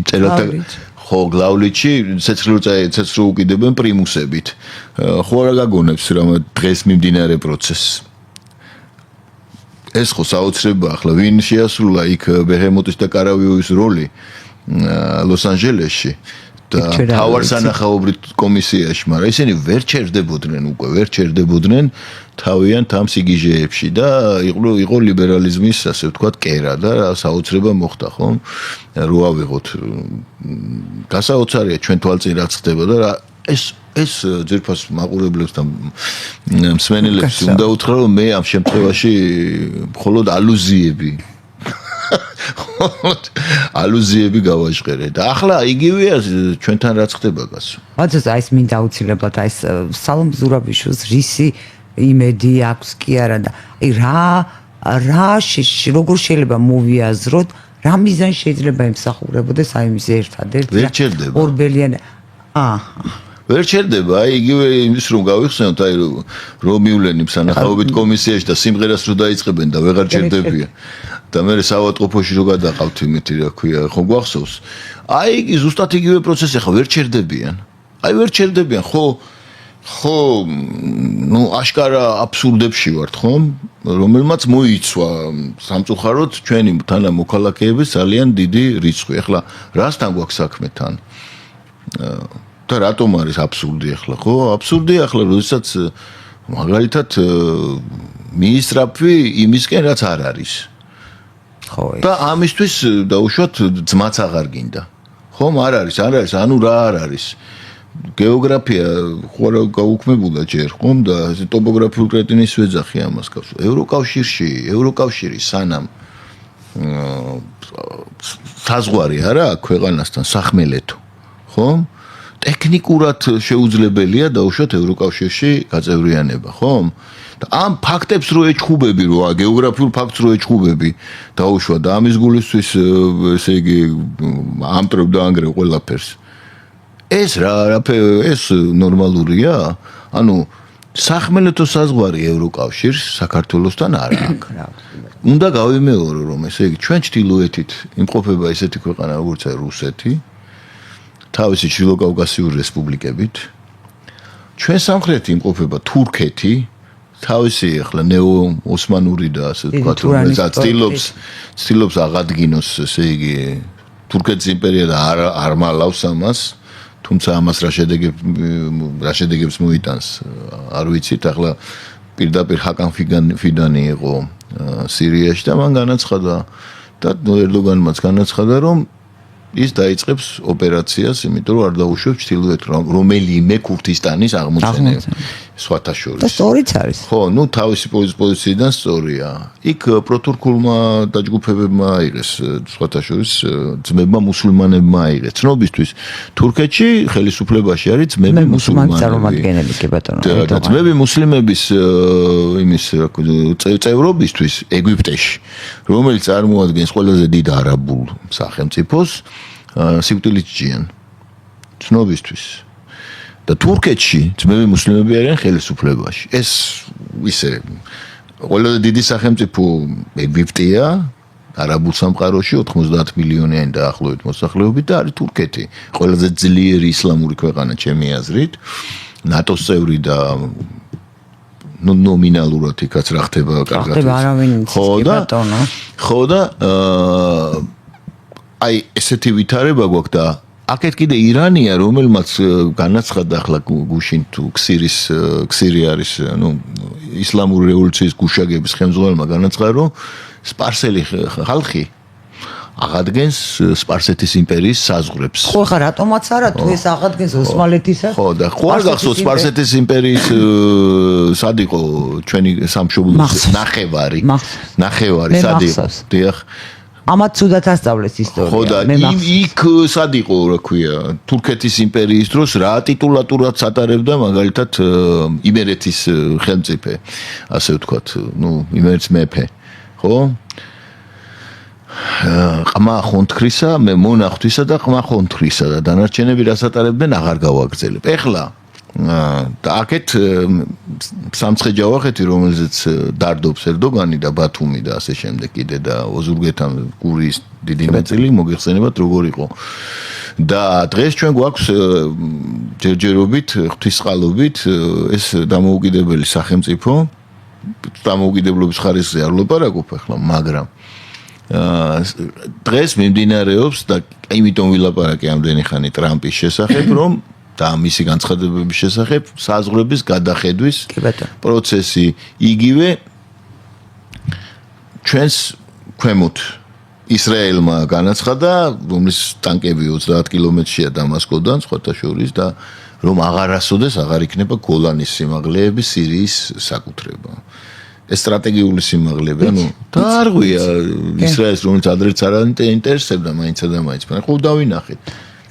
ხო გლავლიჩში ცეცხლო უკიდებენ პრიმუსებით ხო არა გაგონებს რა დღეს მიმდინარე პროცესს ეს ხო საოცრება ახლა ვინ შეასრულა იქ ბეჰემოტის და კარავიოვის როლი ლოს-ანჯელესში და თავარ სანახაობრივ კომისიაში მაგრამ ისინი ვერ ჩერდებოდნენ თავიანთ ამ სიგიჟეებში და იყო ლიბერალიზმის ასე ვთქვათ კერა და საოცრება მოხდა ხომ რო ავიღოთ გასაოცარია ჩვენ თვალწინ რაც ხდება და ეს ძირფას მაყურებლებს და მსმენელებს უნდა უთხრა რომ მე ამ შემთხვევაში მხოლოდ ალუზიები გავაჟღერე და ახლა იგივეა ჩვენთან რაც ხდება გასო. მოდით აი ეს მინდა აუცილებლად აი ეს სალომ ზურაბიშვილს რისი იმედი აქვს კი არა და აი როგორ შეიძლება მოვიაზროთ რა მიზანი შეიძლება იმსახურებოდეს აი მის ერთადერთი ორბელიანი ვერ ჩერდება აი იგივე იმის რომ გავიხსენოთ აი რომ მივლენი სანახაობით კომისიაში და სიმღერას რო დაიწყებენ და ვეღარ ჩერდებიან და მე საავადმყოფოში რო გადაყავთ იმითი რა ქვია ხო გვახსოვს აი ზუსტად იგივე პროცესი ახლა ვერ ჩერდებიან ხო აშკარა აბსურდებში ვართ ხომ რომელმაც მოიცვა სამწუხაროდ ჩვენი თანამოქალაქეების ძალიან დიდი რიცხვი ახლა რასთან გვაქვს საქმე თან და რატომ არის აბსურდი ახლა ხო აბსურდია ახლა როდესაც მაგალითად მიისწრაფვი იმისკენ რაც არ არის ხო და ამისთვის დაუშვათ ძმაც აღარ გინდა ხომ არ არის ანუ რა არ არის გეოგრაფია ხო რა გაუქმებულა ჯერ ხომ და ტოპოგრაფიულ კრეტინის ვეძახი ამას გავს ევროკავშირი სანამ საზღვარი არა ქვეყანასთან სახმელეთო ხომ ტექნიკურად შეუძლებელია დაუშვათ ევროკავშირში გაწევრიანება ხომ და ამ ფაქტებს რო ეჩხუბები რო გეოგრაფიულ ფაქტს რო ეჩხუბები დაუშვა და ამის გულისთვის ესე იგი ამტრებ და ანგრევ ყველაფერს ეს რა ეს ნორმალურია ანუ სახმელეთო საზღვარი ევროკავშირს საქართველოსთან არ აქვს. უნდა გავიმეორო რომ ესე იგი ჩვენ ჩtildeოეთით იმყოფება ესეთი ქვეყანა როგორც რუსეთი, თავისი ჩრდილოკავკასიური რესპუბლიკებით. ჩვენ სამხრეთი იმყოფება თურქეთი, თავისი ახლა ნეო-ოსმანური და ასე ვთქვათ, რომელსაც ცდილობს აღადგინოს, ესე იგი თურქეთის იმპერია და არ მალავს ამას, თუმცა ამას რა შედეგებს მოიტანს, არ ვიცით, ახლა პირდაპირ ჰაკან ფიდანი იყო სირიაში და მან განაცხადა და ერდოგანმაც განაცხადა, რომ ის დაიწყებს ოპერაციას, იმიტომ რომ არ დაუშვებს ჩtildeოეთ რომელიმე ქურთისტანის აღმოჩენას. სხვათა შორის. და სწორიც არის. ხო, ну თავისი პოზიციიდან სწორია. იქ პროტურქულმა დაჯგუფებებმა აიღეს, სხვათა შორის ძმებმა მუსულმანებმა აიღეს. ცნობისთვის თურქეთში ხელისუფლებაში არის ძმები მუსულმანები. წარმომადგენელი კი ბატონო. და ძმები მუსლიმების იმის წევრობისთვის ეგვიპტეში, რომელიც წარმოადგენს ყველაზე დიდ არაბულ სახელმწიფოს, სიკვდილით ჯიან. ცნობისთვის. და თურქეთში ძმები მუსლიმები არიან ხელისუფლებაში. ეს ისე ყველაზე დიდი სახელმწიფო ეგვიპტეა, არაბულ სამყაროში 90 მილიონიანი დაახლოებით მოსახლეობით და არის თურქეთი. ყველაზე ძლიერი ისლამური ქვეყანა ჩემი აზრით, ნატოს წევრი და ნომინალურად იქაც რა ხდება კარგად. ხდება არავინ იცის ბატონო. ხო და აი ესეთი ვითარება გვაქვს და აქეთ კიდე ირანია, რომელმაც განაცხადა ახლა გუშინ თუ ქსირი არის, ну, ისლამური რევოლუციის გუშაგების ხელმძღვანელმა განაცხადა, რომ სპარსელი ხალხი აღადგენს სპარსეთის იმპერიის საზღვრებს. ხო, ხა რატომაც არა თუ ეს აღადგენს ოსმალეთისა? ხო, და ხო არ გახსოვს სპარსეთის იმპერიის სად იყო ჩვენი სამშობლოს ნახევარი სად იყო? დიახ. ამათ ცუდად ასწავლეს ისტორია. ხო და იქ სად იყო, რა ქვია, თურქეთის იმპერიის დროს რა ტიტულატურად ატარებდა მაგალითად იმერეთის ხელმწიფე, ასე ვთქვათ, ну, იმერეთის მეფე, ხო? ყმა ხონთქრისა, მე მონახთვისა და ყმა ხონთქრისა და დანარჩენები რას ატარებდნენ აღარ გავაგრძელებ. ეხლა და აქეთ სამცხე-ჯავახეთი, რომელზეც დარდობს ერდოგანი და ბათუმი და ასე შემდეგ კიდე და ოზურგეთთან გურიის დიდი ნაწილი მოგეხსენებათ როგორ იყო. და დღეს ჩვენ გვაქვს ჯერჯერობით, ღვთისყალობით ეს დამოუკიდებელი სახელმწიფო, დამოუკიდებლობის ხარისხზე არ ვლაპარაკობ ახლა, მაგრამ დღეს მიმდინარეობს და იმიტომ ვილაპარაკე ამდენი ხანი ტრამპის შესახებ, რომ და მისი განცხადებების შესახებ საზღვრების გადახედვის პროცესი იგივე ჩვენს ქვემოთ ისრაელმა განაცხადა, რომლის ტანკები 30 კილომეტრშია დამასკოდან, სხვათა შორის და რომ აღარასოდეს აღარ იქნება გოლანის სიმაღლეები სირიის საკუთრება. ეს სტრატეგიული სიმაღლეები, ანუ დაარღვია ისრაელს, რომელიც ადრეც არ ინტერესებდა მაინცა და მაინც, მაგრამ ხო დავინახეთ.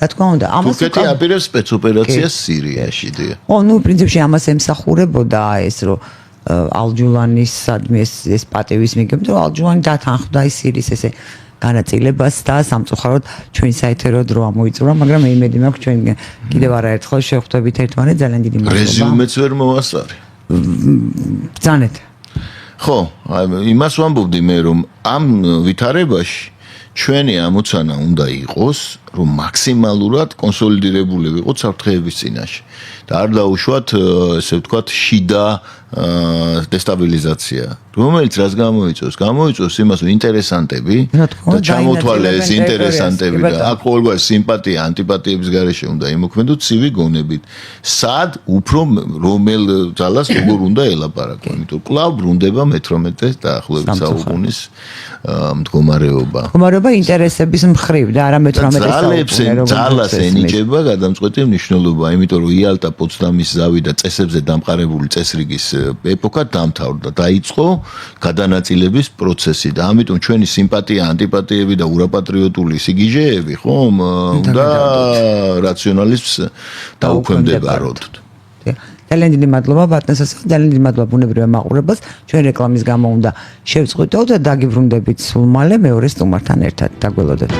რა თქმა უნდა, ამას თურქეთი აპირებს სპეცოპერაციას სირიაში. ო, ну, პრინციპში ამას ემსახურებოდა ეს, რომ ალჯულანის სადმე ეს პატევის მიგებდა, რომ ალჯულანი დათანხმდა ის სირიის ესე განაწილებას და სამწუხაროდ ჩვენ საერთო დრო ამოიწურა, მაგრამ მე იმედი მაქვს ჩვენ კიდევ არაერთხელ შევხვდებით ერთმანეთს, ძალიან დიდი მადლობა. რეზიუმეც ვერ მოვასწარე. ბრძანეთ. ხო, იმას ვამბობდი მე, რომ ამ ვითარებაში ჩვენი ამოცანა უნდა იყოს, რომ მაქსიმალურად კონსოლიდირებული ვიყოთ საფრთხეების წინაშე და არ დაუშვათ, ესე ვთქვათ, შიდა დესტაბილიზაცია. რომელიც რას გამოიწვევს? გამოიწვევს იმას, რომ ინტერესანტები და ჩამოთვალე ეს ინტერესანტები და აქ ყოველგვარი სიმპათია, ანტიპათიების გარეშე უნდა იმოქმედოთ ცივი გონებით. სად უფრო რომელ ძალას როგორ უნდა ელაპარაკო? იმიტომ კვლავ ბრუნდება მე-18 დაახლოებით საუკუნის მდგომარეობა. მდგომარეობა ინტერესების მხრივ და არა მე-18 საუკუნე. ძალას ენიჭება გადამწყვეტი მნიშვნელობა, იმიტომ რომ იალტა პოცდამის ზავი და წესებზე დამყარებული წესრიგის ეპოქა დამთავრდა, დაიწყო გადანაწილების პროცესი და ამიტომ ჩვენი სიმპათია, ანტიპათიები და ურაპატრიოტული სიგიჟეები, ხომ, უნდა რაციონალიზმს დაუქვემდებაროთ. ძალიან დიდი მადლობა ბატონსა, ძალიან დიდი მადლობა ბუნებრივ მაყურებელს. ჩვენ რეკლამის გამო უნდა შევწყვიტოთ და დაგიბრუნდებით სულ მალე მეორე სტუმართან ერთად. დაგველოდეთ.